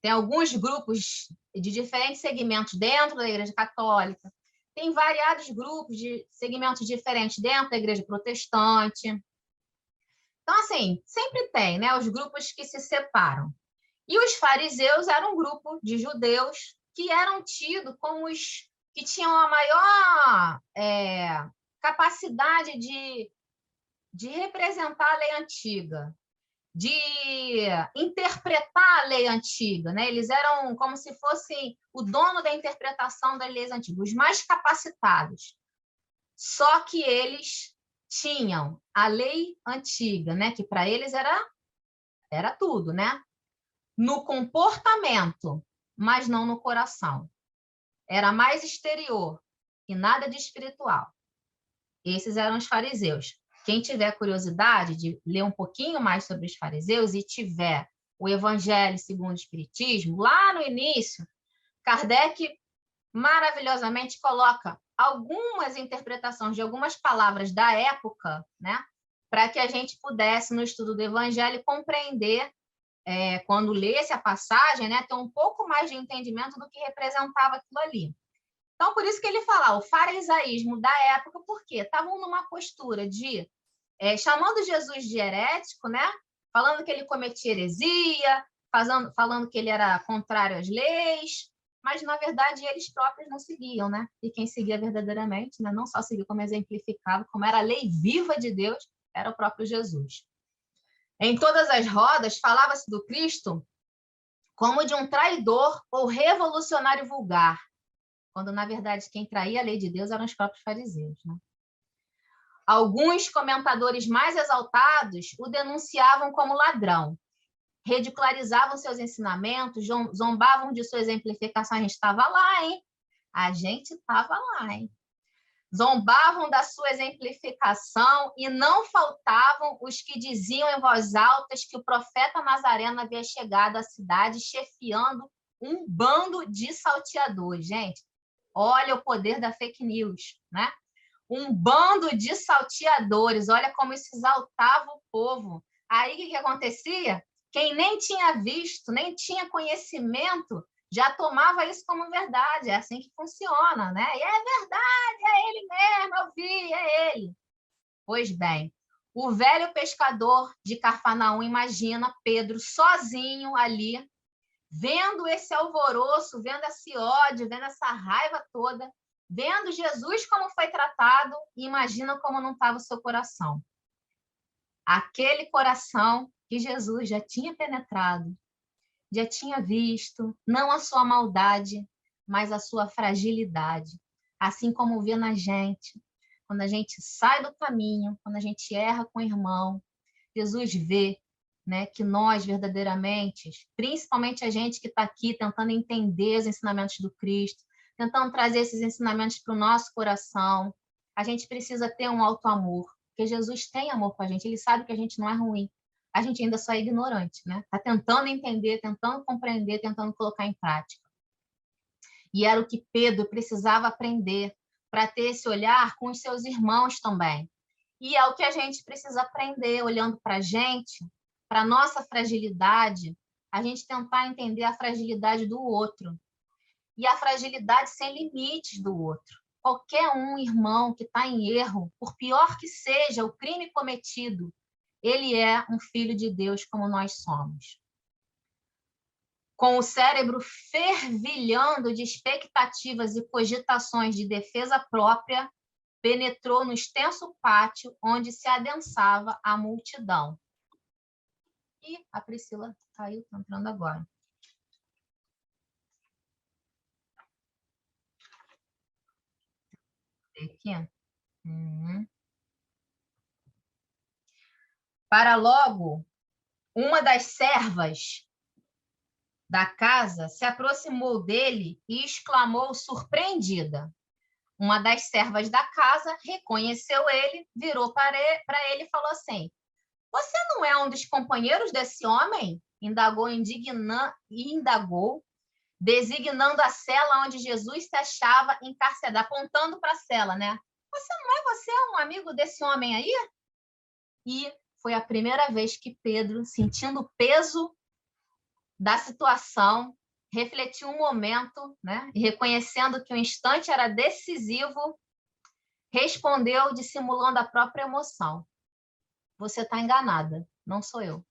tem alguns grupos de diferentes segmentos dentro da Igreja Católica, tem variados grupos de segmentos diferentes dentro da Igreja Protestante. Então, assim, sempre tem, né, os grupos que se separam. E os fariseus eram um grupo de judeus que eram tidos como os que tinham a maior capacidade de representar a lei antiga, de interpretar a lei antiga, né? Eles eram como se fossem o dono da interpretação das leis antigas, os mais capacitados. Só que eles tinham a lei antiga, né? Que para eles era tudo, né? No comportamento, mas não no coração. Era mais exterior e nada de espiritual. Esses eram os fariseus. Quem tiver curiosidade de ler um pouquinho mais sobre os fariseus e tiver o Evangelho segundo o Espiritismo, lá no início, Kardec maravilhosamente coloca algumas interpretações de algumas palavras da época, né? Para que a gente pudesse, no estudo do Evangelho, compreender, quando lesse a passagem, né? Ter um pouco mais de entendimento do que representava aquilo ali. Então, por isso que ele fala o farisaísmo da época, porque estavam numa postura de chamando Jesus de herético, né? Falando que ele cometia heresia, falando que ele era contrário às leis, mas, na verdade, eles próprios não seguiam, né? E quem seguia verdadeiramente, né? Não só seguia como exemplificava, como era a lei viva de Deus, era o próprio Jesus. Em todas as rodas, falava-se do Cristo como de um traidor ou revolucionário vulgar, quando, na verdade, quem traía a lei de Deus eram os próprios fariseus, né? Alguns comentadores mais exaltados o denunciavam como ladrão, ridicularizavam seus ensinamentos, zombavam de sua exemplificação. A gente estava lá, hein? A gente estava lá, hein? Zombavam da sua exemplificação e não faltavam os que diziam em voz alta que o profeta Nazareno havia chegado à cidade chefiando um bando de salteadores. Gente, olha o poder da fake news, né? Um bando de salteadores, olha como isso exaltava o povo. Aí, o que acontecia? Quem nem tinha visto, nem tinha conhecimento, já tomava isso como verdade. É assim que funciona, né? E é verdade, é ele mesmo, eu vi, é ele. Pois bem, o velho pescador de Cafarnaum imagina Pedro sozinho ali, vendo esse alvoroço, vendo esse ódio, vendo essa raiva toda, vendo Jesus como foi tratado, e imagina como não estava o seu coração. Aquele coração que Jesus já tinha penetrado, já tinha visto, não a sua maldade, mas a sua fragilidade. Assim como vê na gente, quando a gente sai do caminho, quando a gente erra com o irmão, Jesus vê, né, que nós verdadeiramente, principalmente a gente que está aqui tentando entender os ensinamentos do Cristo, tentando trazer esses ensinamentos para o nosso coração, a gente precisa ter um alto amor, porque Jesus tem amor com a gente, ele sabe que a gente não é ruim, a gente ainda só é ignorante, né? Está tentando entender, tentando compreender, tentando colocar em prática. E era o que Pedro precisava aprender para ter esse olhar com os seus irmãos também. E é o que a gente precisa aprender, olhando para a gente, para a nossa fragilidade, a gente tentar entender a fragilidade do outro. E a fragilidade sem limites do outro. Qualquer um irmão que está em erro, por pior que seja o crime cometido, ele é um filho de Deus como nós somos. Com o cérebro fervilhando de expectativas e cogitações de defesa própria, penetrou no extenso pátio onde se adensava a multidão. E a Priscila caiu, está entrando agora. Aqui. Para logo, uma das servas da casa se aproximou dele e exclamou surpreendida. Uma das servas da casa reconheceu ele, virou para ele e falou assim: "Você não é um dos companheiros desse homem?" Indagou, designando a cela onde Jesus se achava encarcerado, apontando para a cela, né? Você é um amigo desse homem aí? E foi a primeira vez que Pedro, sentindo o peso da situação, refletiu um momento, né? E reconhecendo que o instante era decisivo, respondeu dissimulando a própria emoção: "Você está enganada, não sou eu."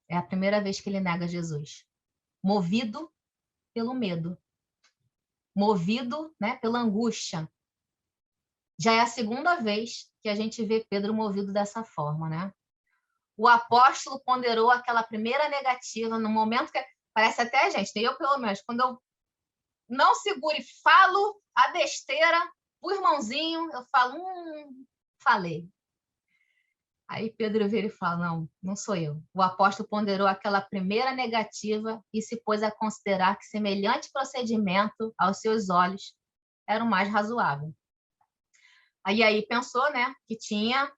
É a primeira vez que ele nega Jesus, movido pelo medo, movido, né, pela angústia. Já é a segunda vez que a gente vê Pedro movido dessa forma, né? O apóstolo ponderou aquela primeira negativa no momento que parece até, gente, eu pelo menos, quando eu não seguro e falo a besteira o irmãozinho, eu falo, falei. Aí Pedro vira e fala, não sou eu. O apóstolo ponderou aquela primeira negativa e se pôs a considerar que semelhante procedimento, aos seus olhos, era o mais razoável. Aí pensou, né, que tinha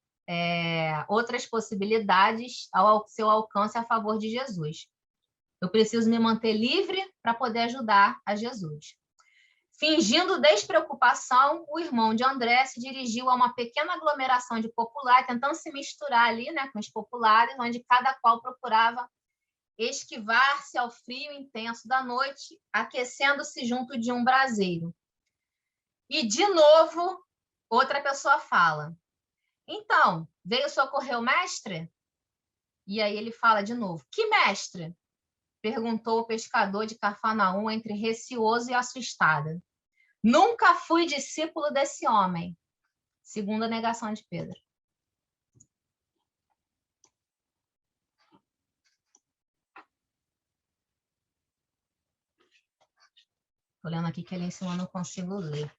outras possibilidades ao seu alcance a favor de Jesus. Eu preciso me manter livre para poder ajudar a Jesus. Fingindo despreocupação, o irmão de André se dirigiu a uma pequena aglomeração de populares, tentando se misturar ali, né, com os populares, onde cada qual procurava esquivar-se ao frio intenso da noite, aquecendo-se junto de um braseiro. E, de novo, outra pessoa fala: então, veio socorrer o mestre? E aí ele fala de novo: que mestre? Perguntou o pescador de Cafarnaum, entre receoso e assustado. Nunca fui discípulo desse homem. Segunda negação de Pedro. Estou lendo aqui que ele em cima eu não consigo ler.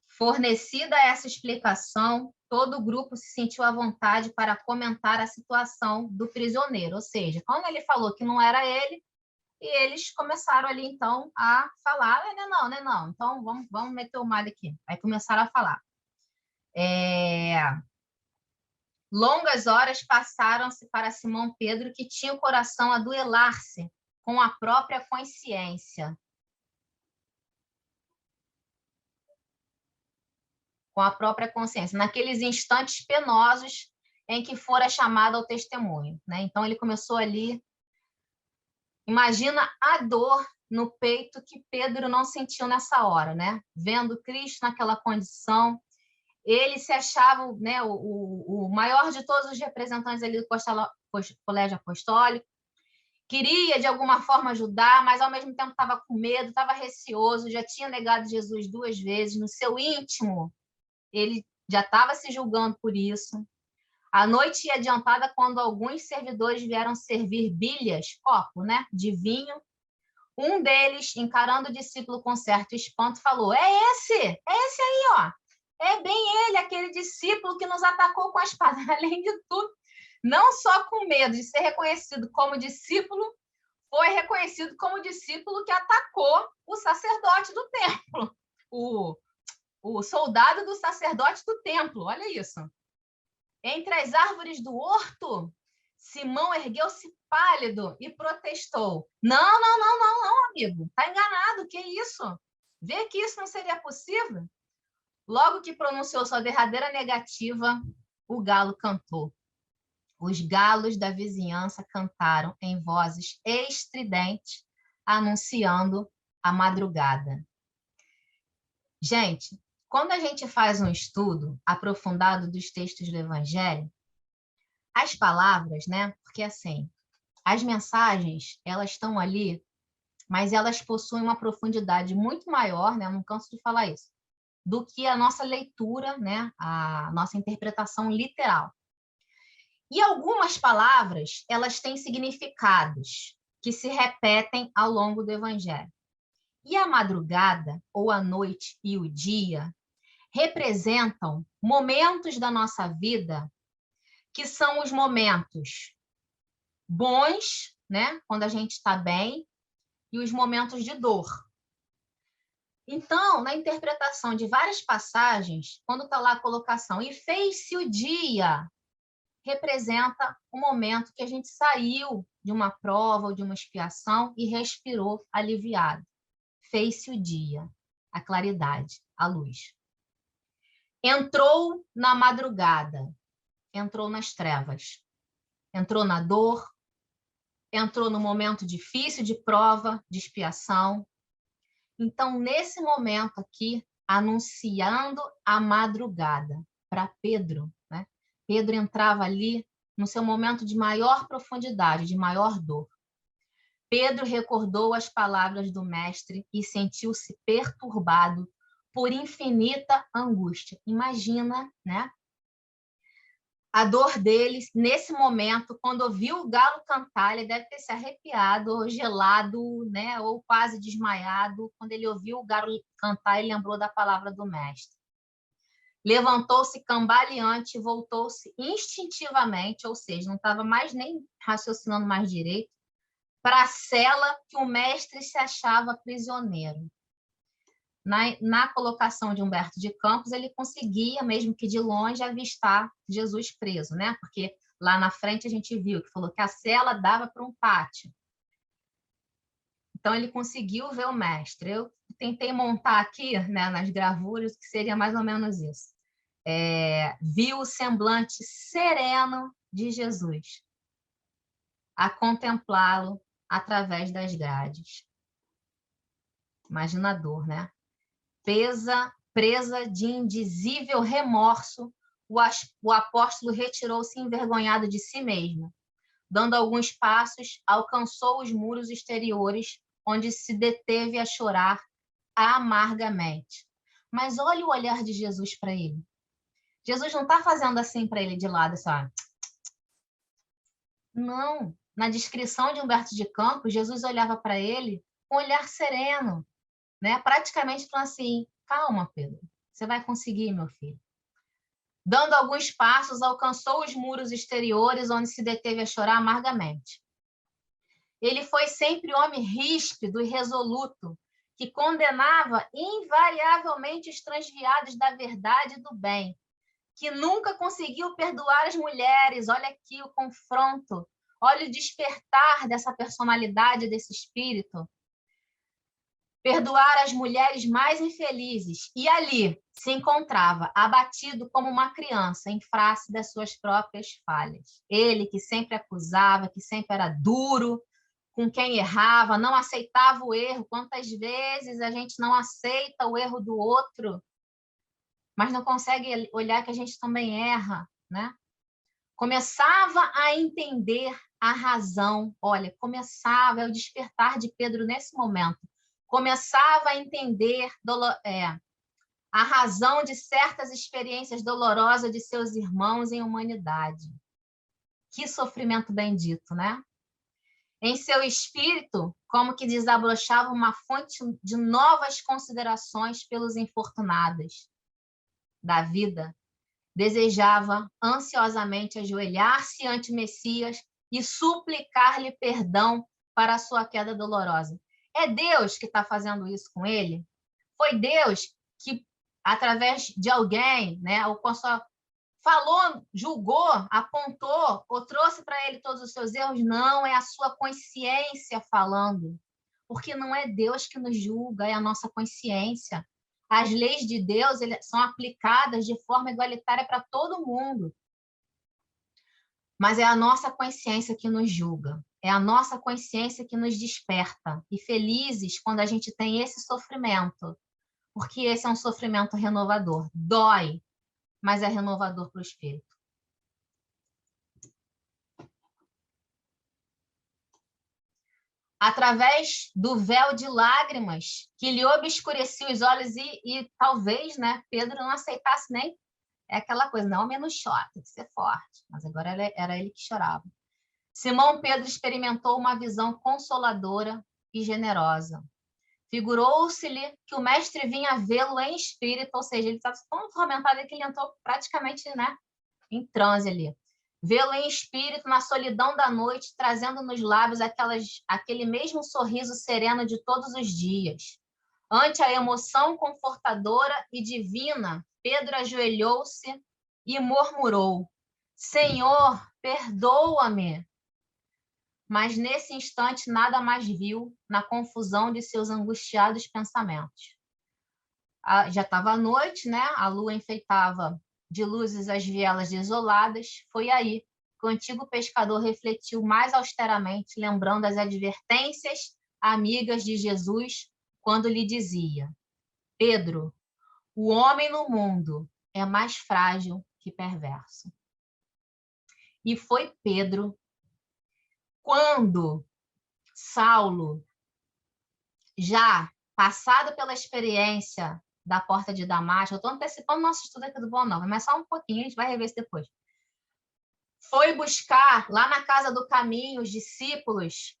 Fornecida essa explicação, todo o grupo se sentiu à vontade para comentar a situação do prisioneiro. Ou seja, quando ele falou que não era ele, e eles começaram ali, então, a falar: não é não, então vamos meter o malho aqui. Aí começaram a falar. Longas horas passaram-se para Simão Pedro, que tinha o coração a duelar-se com a própria consciência. Com a própria consciência, naqueles instantes penosos em que fora chamado ao testemunho, né? Então, ele começou ali. Imagina a dor no peito que Pedro não sentiu nessa hora, né? Vendo Cristo naquela condição, ele se achava, né, o maior de todos os representantes ali do colégio apostólico, queria de alguma forma ajudar, mas ao mesmo tempo estava com medo, estava receoso, já tinha negado Jesus 2 vezes, no seu íntimo ele já estava se julgando por isso. A noite ia adiantada quando alguns servidores vieram servir bilhas, copo, né, de vinho. Um deles, encarando o discípulo com certo espanto, falou: é esse aí, ó. É bem ele, aquele discípulo que nos atacou com a espada. Além de tudo, não só com medo de ser reconhecido como discípulo, foi reconhecido como discípulo que atacou o sacerdote do templo, o soldado do sacerdote do templo. Olha isso. Entre as árvores do horto, Simão ergueu-se pálido e protestou: não, amigo, está enganado, que isso? Vê que isso não seria possível? Logo que pronunciou sua derradeira negativa, o galo cantou. Os galos da vizinhança cantaram em vozes estridentes, anunciando a madrugada. Gente, quando a gente faz um estudo aprofundado dos textos do Evangelho, as palavras, né? Porque assim, as mensagens, elas estão ali, mas elas possuem uma profundidade muito maior, né? Eu não canso de falar isso, do que a nossa leitura, né? A nossa interpretação literal. E algumas palavras, elas têm significados que se repetem ao longo do Evangelho. E a madrugada, ou a noite e o dia, representam momentos da nossa vida que são os momentos bons, né? Quando a gente está bem, e os momentos de dor. Então, na interpretação de várias passagens, quando está lá a colocação, e fez-se o dia, representa o momento que a gente saiu de uma prova ou de uma expiação e respirou aliviado. Fez-se o dia, a claridade, a luz. Entrou na madrugada, entrou nas trevas, entrou na dor, entrou no momento difícil de prova, de expiação. Então, nesse momento aqui, anunciando a madrugada para Pedro, né? Pedro entrava ali no seu momento de maior profundidade, de maior dor. Pedro recordou as palavras do mestre e sentiu-se perturbado por infinita angústia. Imagina, né? A dor deles, nesse momento, quando ouviu o galo cantar, ele deve ter se arrepiado, ou gelado, né? Ou quase desmaiado. Quando ele ouviu o galo cantar, ele lembrou da palavra do mestre. Levantou-se cambaleante, voltou-se instintivamente, ou seja, não estava mais nem raciocinando mais direito, para a cela que o mestre se achava prisioneiro. na colocação de Humberto de Campos, ele conseguia, mesmo que de longe, avistar Jesus preso, né? Porque lá na frente a gente viu que falou que a cela dava para um pátio. Então, ele conseguiu ver o mestre. Eu tentei montar aqui, né, nas gravuras, que seria mais ou menos isso. Viu o semblante sereno de Jesus, a contemplá-lo através das grades. Imagina a dor, né? Presa de indizível remorso, o apóstolo retirou-se envergonhado de si mesmo. Dando alguns passos, alcançou os muros exteriores, onde se deteve a chorar amargamente. Mas olha o olhar de Jesus para ele. Jesus não está fazendo assim para ele de lado, assim, ó. Não. Na descrição de Humberto de Campos, Jesus olhava para ele com um olhar sereno, né? Praticamente falando assim, calma, Pedro, você vai conseguir, meu filho. Dando alguns passos, alcançou os muros exteriores, onde se deteve a chorar amargamente. Ele foi sempre homem ríspido e resoluto, que condenava invariavelmente os transviados da verdade e do bem, que nunca conseguiu perdoar as mulheres. Olha aqui o confronto, olha o despertar dessa personalidade, desse espírito. Perdoar as mulheres mais infelizes. E ali se encontrava, abatido como uma criança, em face das suas próprias falhas. Ele que sempre acusava, que sempre era duro com quem errava, não aceitava o erro. Quantas vezes a gente não aceita o erro do outro, mas não consegue olhar que a gente também erra, né? Começava a entender a razão. Olha, começava, é o despertar de Pedro nesse momento. Começava a entender a razão de certas experiências dolorosas de seus irmãos em humanidade. Que sofrimento bendito, né? Em seu espírito, como que desabrochava uma fonte de novas considerações pelos infortunados da vida. Desejava ansiosamente ajoelhar-se ante Messias e suplicar-lhe perdão para a sua queda dolorosa. É Deus que está fazendo isso com ele? Foi Deus que, através de alguém, né, falou, julgou, apontou ou trouxe para ele todos os seus erros? Não, é a sua consciência falando. Porque não é Deus que nos julga, é a nossa consciência. As leis de Deus são aplicadas de forma igualitária para todo mundo. Mas é a nossa consciência que nos julga. É a nossa consciência que nos desperta. E felizes quando a gente tem esse sofrimento. Porque esse é um sofrimento renovador. Dói, mas é renovador para o espírito. Através do véu de lágrimas que lhe obscurecia os olhos e talvez, né, Pedro não aceitasse nem aquela coisa, não, menos chora, tem que ser forte. Mas agora era ele que chorava. Simão Pedro experimentou uma visão consoladora e generosa. Figurou-se-lhe que o mestre vinha vê-lo em espírito, ou seja, ele estava tão atormentado que ele entrou praticamente, né, em transe ali. Vê-lo em espírito na solidão da noite, trazendo nos lábios aquele mesmo sorriso sereno de todos os dias. Ante a emoção confortadora e divina, Pedro ajoelhou-se e murmurou: Senhor, perdoa-me. Mas nesse instante nada mais viu na confusão de seus angustiados pensamentos. Já estava à noite, né? A lua enfeitava de luzes as vielas desoladas. Foi aí que o antigo pescador refletiu mais austeramente, lembrando as advertências amigas de Jesus, quando lhe dizia: Pedro, o homem no mundo é mais frágil que perverso. E foi Pedro, quando Saulo, já passado pela experiência da porta de Damasco, eu estou antecipando nosso estudo aqui do Boa Nova, mas só um pouquinho, a gente vai rever isso depois. Foi buscar lá na casa do caminho os discípulos,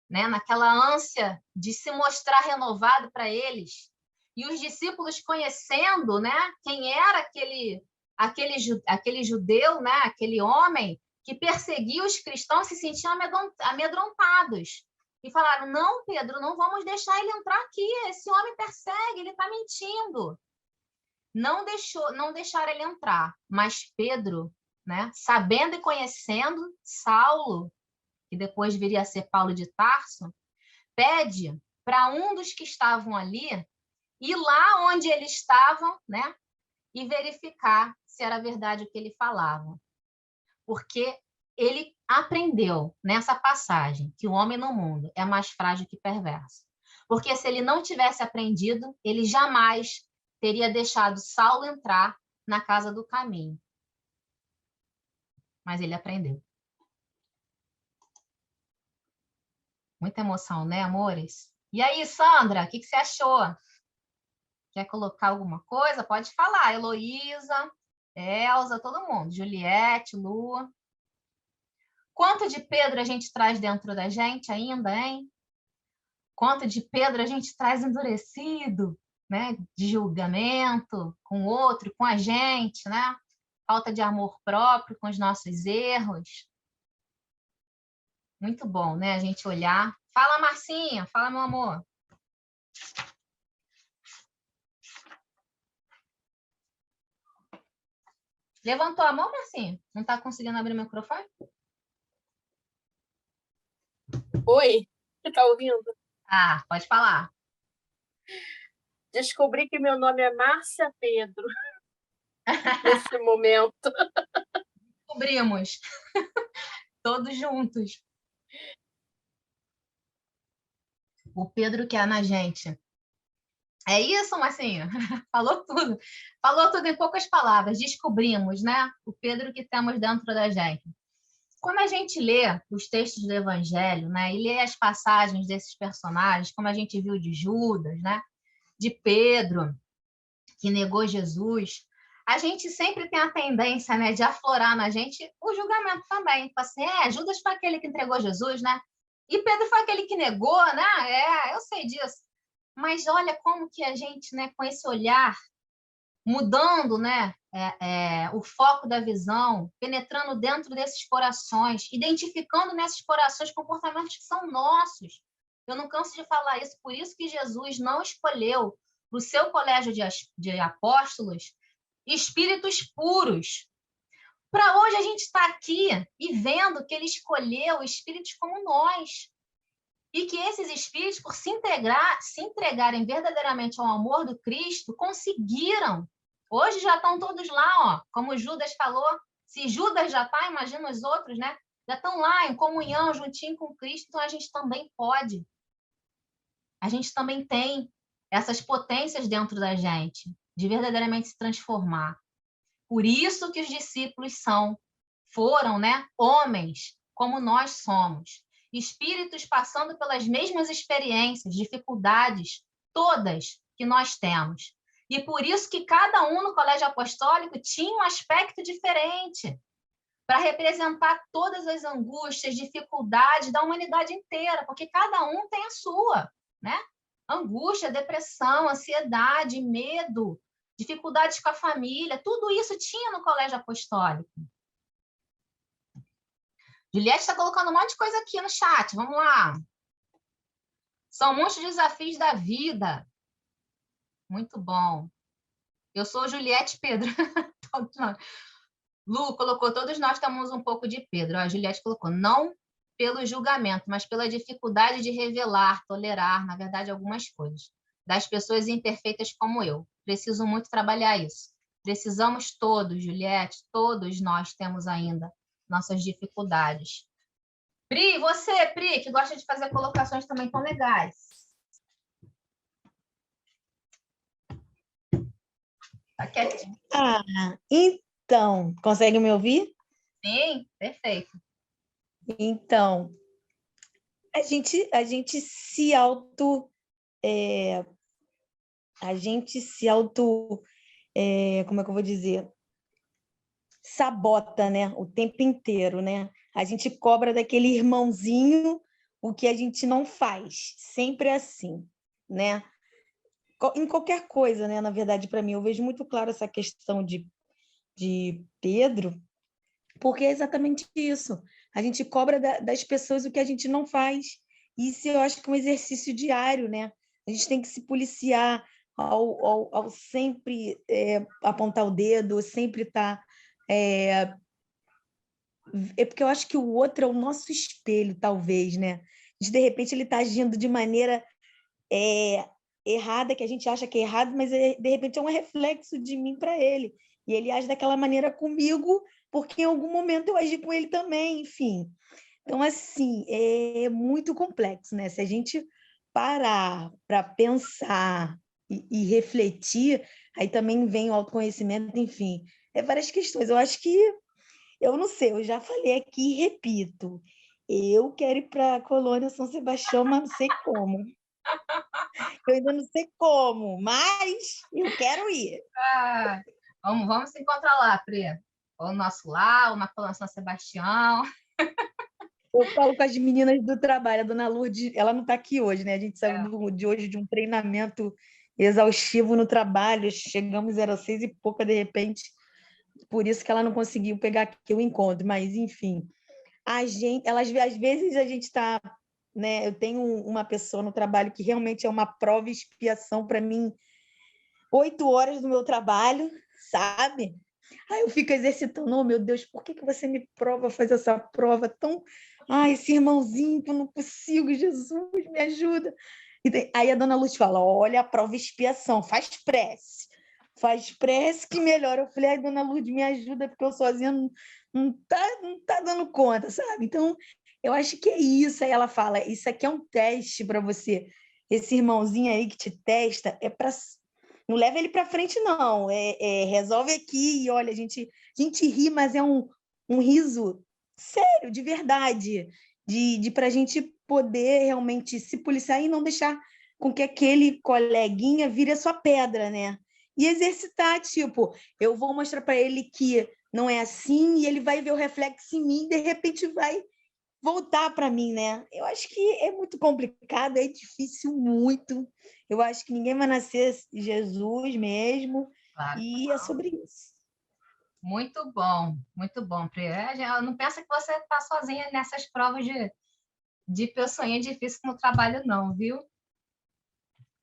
né, naquela ânsia de se mostrar renovado para eles. E os discípulos conhecendo, né, quem era aquele judeu, né, aquele homem que perseguia os cristãos, se sentiam amedrontados. e falaram: não, Pedro, não vamos deixar ele entrar aqui, esse homem persegue, ele está mentindo. Não deixaram ele entrar, mas Pedro, né, sabendo e conhecendo Saulo, que depois viria a ser Paulo de Tarso, pede para um dos que estavam ali ir lá onde eles estavam, né, e verificar se era verdade o que ele falava. Porque ele aprendeu nessa passagem que o homem no mundo é mais frágil que perverso. Porque se ele não tivesse aprendido, ele jamais teria deixado Saulo entrar na casa do caminho. Mas ele aprendeu. Muita emoção, né, amores? E aí, Sandra, o que você achou? Quer colocar alguma coisa? Pode falar. Heloísa, Elza, todo mundo. Juliette, Lua. Quanto de Pedro a gente traz dentro da gente ainda, hein? Quanto de Pedro a gente traz endurecido, né? De julgamento com o outro, com a gente, né? Falta de amor próprio com os nossos erros. Muito bom, né? A gente olhar. Fala, Marcinha. Fala, meu amor. Levantou a mão, Marcinha? Não está conseguindo abrir o microfone? Oi, você está ouvindo? Ah, pode falar. Descobri que meu nome é Márcia Pedro nesse momento. Descobrimos. Todos juntos. O Pedro que é na gente. É isso, Marcinha? Falou tudo. Falou tudo em poucas palavras. Descobrimos, né? O Pedro que temos dentro da gente. Quando a gente lê os textos do Evangelho, né, e lê as passagens desses personagens, como a gente viu de Judas, né, de Pedro, que negou Jesus, a gente sempre tem a tendência, né, de aflorar na gente o julgamento também. Assim, Judas foi aquele que entregou Jesus, né? E Pedro foi aquele que negou, né? Eu sei disso. Mas olha como que a gente, né, com esse olhar, mudando, né, o foco da visão, penetrando dentro desses corações, identificando nesses corações comportamentos que são nossos. Eu não canso de falar isso, por isso que Jesus não escolheu para o seu colégio de apóstolos espíritos puros. Para hoje a gente está aqui e vendo que ele escolheu espíritos como nós. E que esses espíritos, por se entregarem verdadeiramente ao amor do Cristo, conseguiram. Hoje já estão todos lá, ó, como Judas falou. Se Judas já está, imagina os outros, né? Já estão lá em comunhão, juntinho com Cristo, então a gente também pode. A gente também tem essas potências dentro da gente, de verdadeiramente se transformar. Por isso que os discípulos foram, né, homens, como nós somos. Espíritos passando pelas mesmas experiências, dificuldades, todas que nós temos. E por isso que cada um no colégio apostólico tinha um aspecto diferente, para representar todas as angústias, dificuldades da humanidade inteira, porque cada um tem a sua, né? Angústia, depressão, ansiedade, medo, dificuldades com a família, tudo isso tinha no colégio apostólico. Juliette está colocando um monte de coisa aqui no chat. Vamos lá. São muitos desafios da vida. Muito bom. Eu sou Juliette Pedro. Lu colocou, todos nós temos um pouco de Pedro. A Juliette colocou, não pelo julgamento, mas pela dificuldade de revelar, tolerar, na verdade, algumas coisas. Das pessoas imperfeitas como eu. Preciso muito trabalhar isso. Precisamos todos, Juliette, todos nós temos ainda nossas dificuldades. Pri, você, Pri, que gosta de fazer colocações também tão legais. Tá quietinho. Então, consegue me ouvir? Sim, perfeito. Então, a gente se auto... como é que eu vou dizer? Sabota, né? O tempo inteiro, né? A gente cobra daquele irmãozinho o que a gente não faz. Sempre assim, né? Em qualquer coisa, né? Na verdade, para mim, eu vejo muito claro essa questão de Pedro, porque é exatamente isso. A gente cobra das pessoas o que a gente não faz. Isso eu acho que é um exercício diário, né? A gente tem que se policiar ao sempre apontar o dedo, sempre estar... É porque eu acho que o outro é o nosso espelho, talvez, né? De repente, ele está agindo de maneira errada, que a gente acha que é errado, mas de repente é um reflexo de mim para ele. E ele age daquela maneira comigo, porque em algum momento eu agi com ele também, enfim. Então, assim, é muito complexo, né? Se a gente parar para pensar e refletir, aí também vem o autoconhecimento, enfim, várias questões. Eu acho que, eu não sei, eu já falei aqui e repito, eu quero ir para a Colônia São Sebastião, mas não sei como. Eu ainda não sei como, mas eu quero ir. Ah, vamos se encontrar lá, Pri. Ou no nosso lar, ou na Colônia São Sebastião. Eu falo com as meninas do trabalho, a dona Lourdes, ela não está aqui hoje, né? A gente saiu de hoje de um treinamento exaustivo no trabalho, chegamos, era 6h pouca, de repente, por isso que ela não conseguiu pegar aqui o encontro, mas, enfim, às vezes a gente está, né? Eu tenho uma pessoa no trabalho que realmente é uma prova e expiação para mim, 8 horas do meu trabalho, sabe? Aí eu fico exercitando, oh, meu Deus, por que você me prova fazer essa prova tão... Ai, esse irmãozinho que eu não consigo, Jesus, me ajuda. Aí a dona Luz fala, olha, a prova e expiação, faz prece que melhora. Eu falei, ai, dona Luz, me ajuda, porque eu sozinha não tá dando conta, sabe? Então, eu acho que é isso. Aí ela fala, isso aqui é um teste para você. Esse irmãozinho aí que te testa é para... Não leva ele para frente, não. Resolve aqui e, olha, a gente ri, mas é um riso sério, de verdade, para a gente poder realmente se policiar e não deixar com que aquele coleguinha vire a sua pedra, né? E exercitar, tipo, eu vou mostrar para ele que não é assim e ele vai ver o reflexo em mim e, de repente, vai voltar para mim, né? Eu acho que é muito complicado, é difícil muito. Eu acho que ninguém vai nascer Jesus mesmo, Claro. e é sobre isso. Muito bom, Pri. Não pensa que você está sozinha nessas provas de pessoinha difícil no trabalho, não, viu?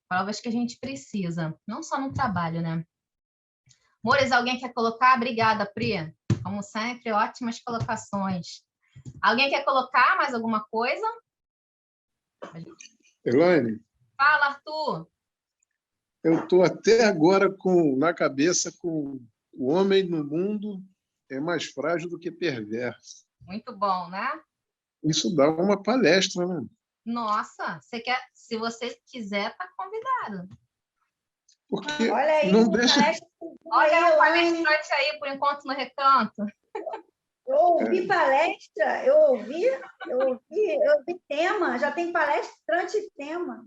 Provas que a gente precisa, não só no trabalho, né? Mores, alguém quer colocar? Obrigada, Pri. Como sempre, ótimas colocações. Alguém quer colocar mais alguma coisa? Elaine? Fala, Arthur. Eu estou até agora na cabeça com o homem no mundo é mais frágil do que perverso. Muito bom, né? Isso dá uma palestra, né? Nossa, se você quiser, está convidado. Porque olha aí, não deixa... Olha o palestrante aí, por enquanto, no recanto. Eu ouvi palestra, eu ouvi tema, já tem palestrante tema.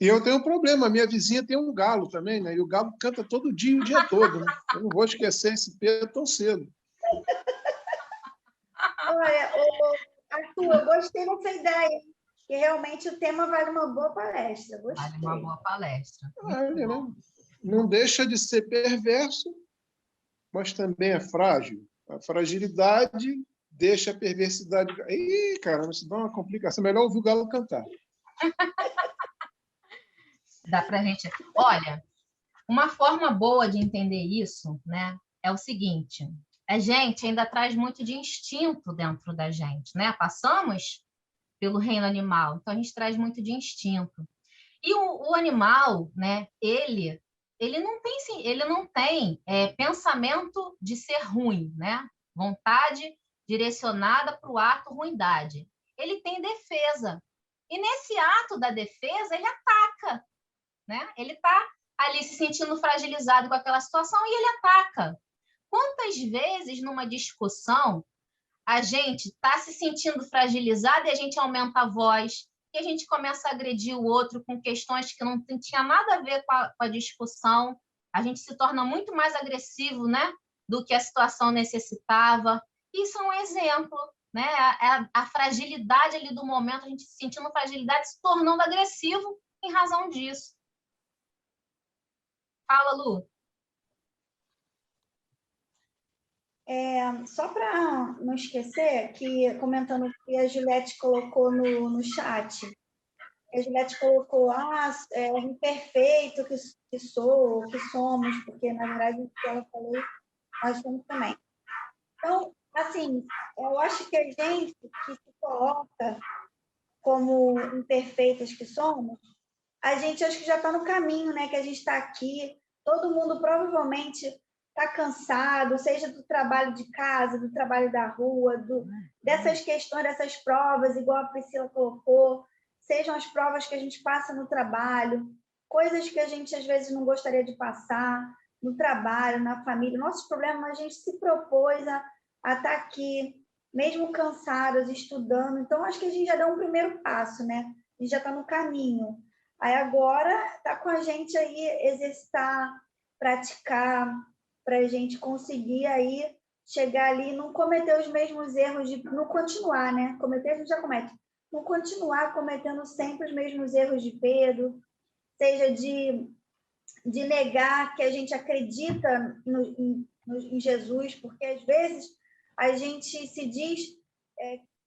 E eu tenho um problema, a minha vizinha tem um galo também, né? E o galo canta todo dia, o dia todo, né? Eu não vou esquecer esse Pedro tão cedo. Olha, Arthur, eu gostei dessa ideia, que realmente o tema vale uma boa palestra. Gostei. Vale uma boa palestra. Olha, né? Não deixa de ser perverso, mas também é frágil. A fragilidade deixa a perversidade... Ih, caramba, isso dá uma complicação. Melhor ouvir o galo cantar. Dá para a gente... Olha, uma forma boa de entender isso, né, é o seguinte: a gente ainda traz muito de instinto dentro da gente, né? Passamos pelo reino animal, então a gente traz muito de instinto. E o animal, né, ele não tem pensamento de ser ruim, né? Vontade direcionada para o ato ruindade. Ele tem defesa. E nesse ato da defesa, ele ataca, né? Ele está ali se sentindo fragilizado com aquela situação e ele ataca. Quantas vezes numa discussão a gente está se sentindo fragilizado e a gente aumenta a voz e a gente começa a agredir o outro com questões que não tinha nada a ver com a discussão, a gente se torna muito mais agressivo, né, do que a situação necessitava. Isso é um exemplo, né? A fragilidade ali do momento, a gente se sentindo fragilidade, se tornando agressivo em razão disso. Fala, Lu. Só para não esquecer, que comentando o que a Juliette colocou no chat, a Juliette colocou, o imperfeito que sou, que somos, porque, na verdade, o que ela falou, nós somos também. Então, assim, eu acho que a gente que se coloca como imperfeitas que somos, a gente acho que já está no caminho, né? Que a gente está aqui, todo mundo provavelmente está cansado, seja do trabalho de casa, do trabalho da rua, dessas questões, dessas provas, igual a Priscila colocou, sejam as provas que a gente passa no trabalho, coisas que a gente às vezes não gostaria de passar no trabalho, na família. Nossos problemas, a gente se propôs a estar aqui, mesmo cansados, estudando. Então, acho que a gente já deu um primeiro passo, né? A gente já está no caminho. Aí agora está com a gente aí exercitar, praticar, para a gente conseguir aí chegar ali e não cometer os mesmos erros, de não continuar, né? Cometer a gente já comete. Não continuar cometendo sempre os mesmos erros de Pedro, seja de negar que a gente acredita em Jesus, porque às vezes a gente se diz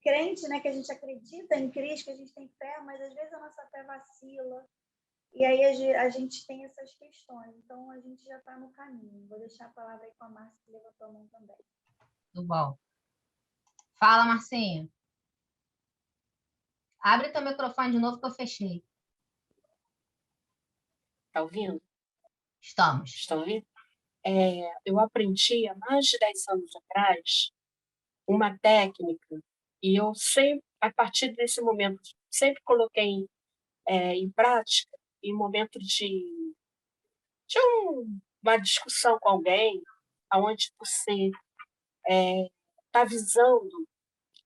crente, né, que a gente acredita em Cristo, que a gente tem fé, mas às vezes a nossa fé vacila. E aí a gente tem essas questões. Então, a gente já está no caminho. Vou deixar a palavra aí com a Márcia, que levantou a mão também. Tudo bom. Fala, Marcinha. Abre teu microfone de novo que eu fechei. Está ouvindo? Estamos. Estão ouvindo? Eu aprendi há mais de 10 anos atrás uma técnica e eu sempre, a partir desse momento, sempre coloquei em prática em momento de uma discussão com alguém, onde você está visando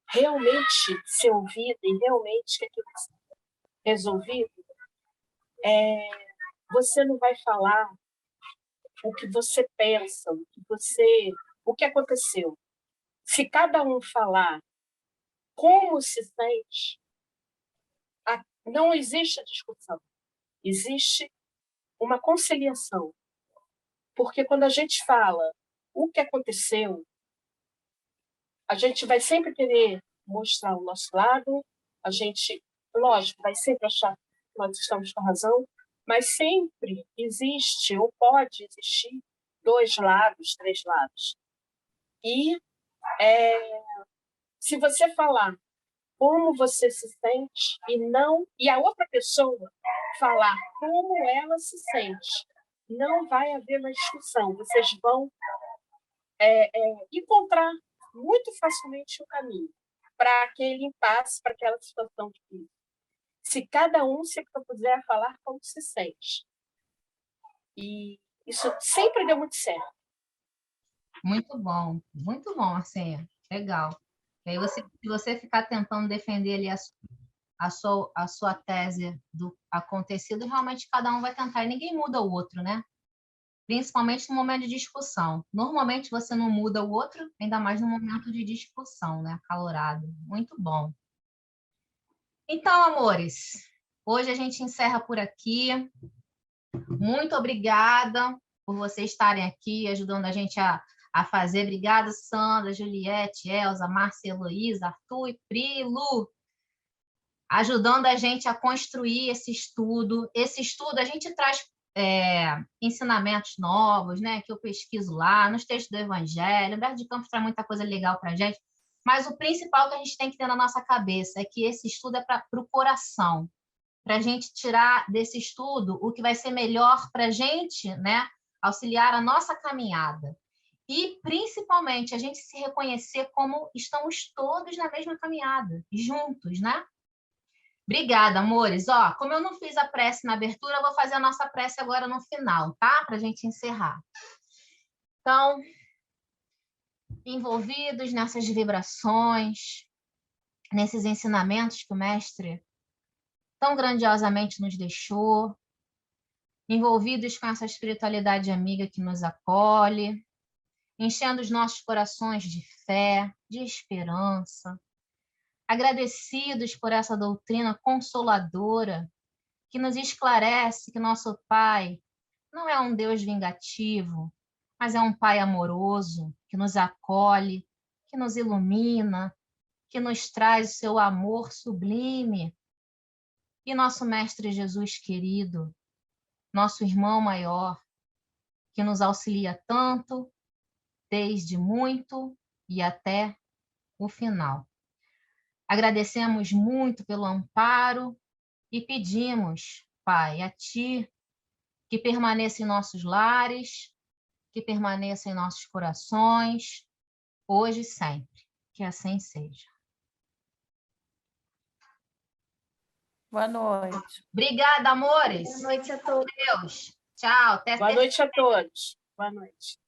realmente ser ouvido e realmente que aquilo seja resolvido, você não vai falar o que você pensa, o que aconteceu. Se cada um falar como se sente, não existe a discussão, existe uma conciliação. Porque quando a gente fala o que aconteceu, a gente vai sempre querer mostrar o nosso lado, a gente, lógico, vai sempre achar que nós estamos com razão, mas sempre existe ou pode existir 2 lados, 3 lados. E se você falar como você se sente e a outra pessoa falar como ela se sente, não vai haver mais discussão. Vocês vão encontrar muito facilmente o caminho para aquele impasse, para aquela situação difícil. Se cada um se propuser a falar como se sente. E isso sempre deu muito certo. Muito bom, Marcinha. Legal. E aí, se você ficar tentando defender ali a sua tese do acontecido, realmente cada um vai tentar e ninguém muda o outro, né? Principalmente no momento de discussão. Normalmente você não muda o outro, ainda mais no momento de discussão, né? Acalorado. Muito bom. Então, amores, hoje a gente encerra por aqui. Muito obrigada por vocês estarem aqui, ajudando a gente a fazer. Obrigada, Sandra, Juliette, Elza, Márcia, Heloísa, Arthur e Prilo, ajudando a gente a construir esse estudo. Esse estudo, a gente traz ensinamentos novos, né, que eu pesquiso lá, nos textos do Evangelho. O Humberto de Campos traz muita coisa legal para a gente, mas o principal que a gente tem que ter na nossa cabeça é que esse estudo é para o coração, para a gente tirar desse estudo o que vai ser melhor para a gente, né, auxiliar a nossa caminhada. E, principalmente, a gente se reconhecer como estamos todos na mesma caminhada, juntos, né? Obrigada, amores. Ó, como eu não fiz a prece na abertura, eu vou fazer a nossa prece agora no final, tá? Para a gente encerrar. Então, envolvidos nessas vibrações, nesses ensinamentos que o Mestre tão grandiosamente nos deixou, envolvidos com essa espiritualidade amiga que nos acolhe, enchendo os nossos corações de fé, de esperança, agradecidos por essa doutrina consoladora que nos esclarece que nosso Pai não é um Deus vingativo, mas é um Pai amoroso, que nos acolhe, que nos ilumina, que nos traz o seu amor sublime. E nosso Mestre Jesus querido, nosso irmão maior, que nos auxilia tanto, desde muito e até o final. Agradecemos muito pelo amparo e pedimos, Pai, a Ti, que permaneça em nossos lares, que permaneça em nossos corações, hoje e sempre. Que assim seja. Boa noite. Obrigada, amores. Boa noite a todos. Deus. Tchau. Até Boa noite a todos. Boa noite.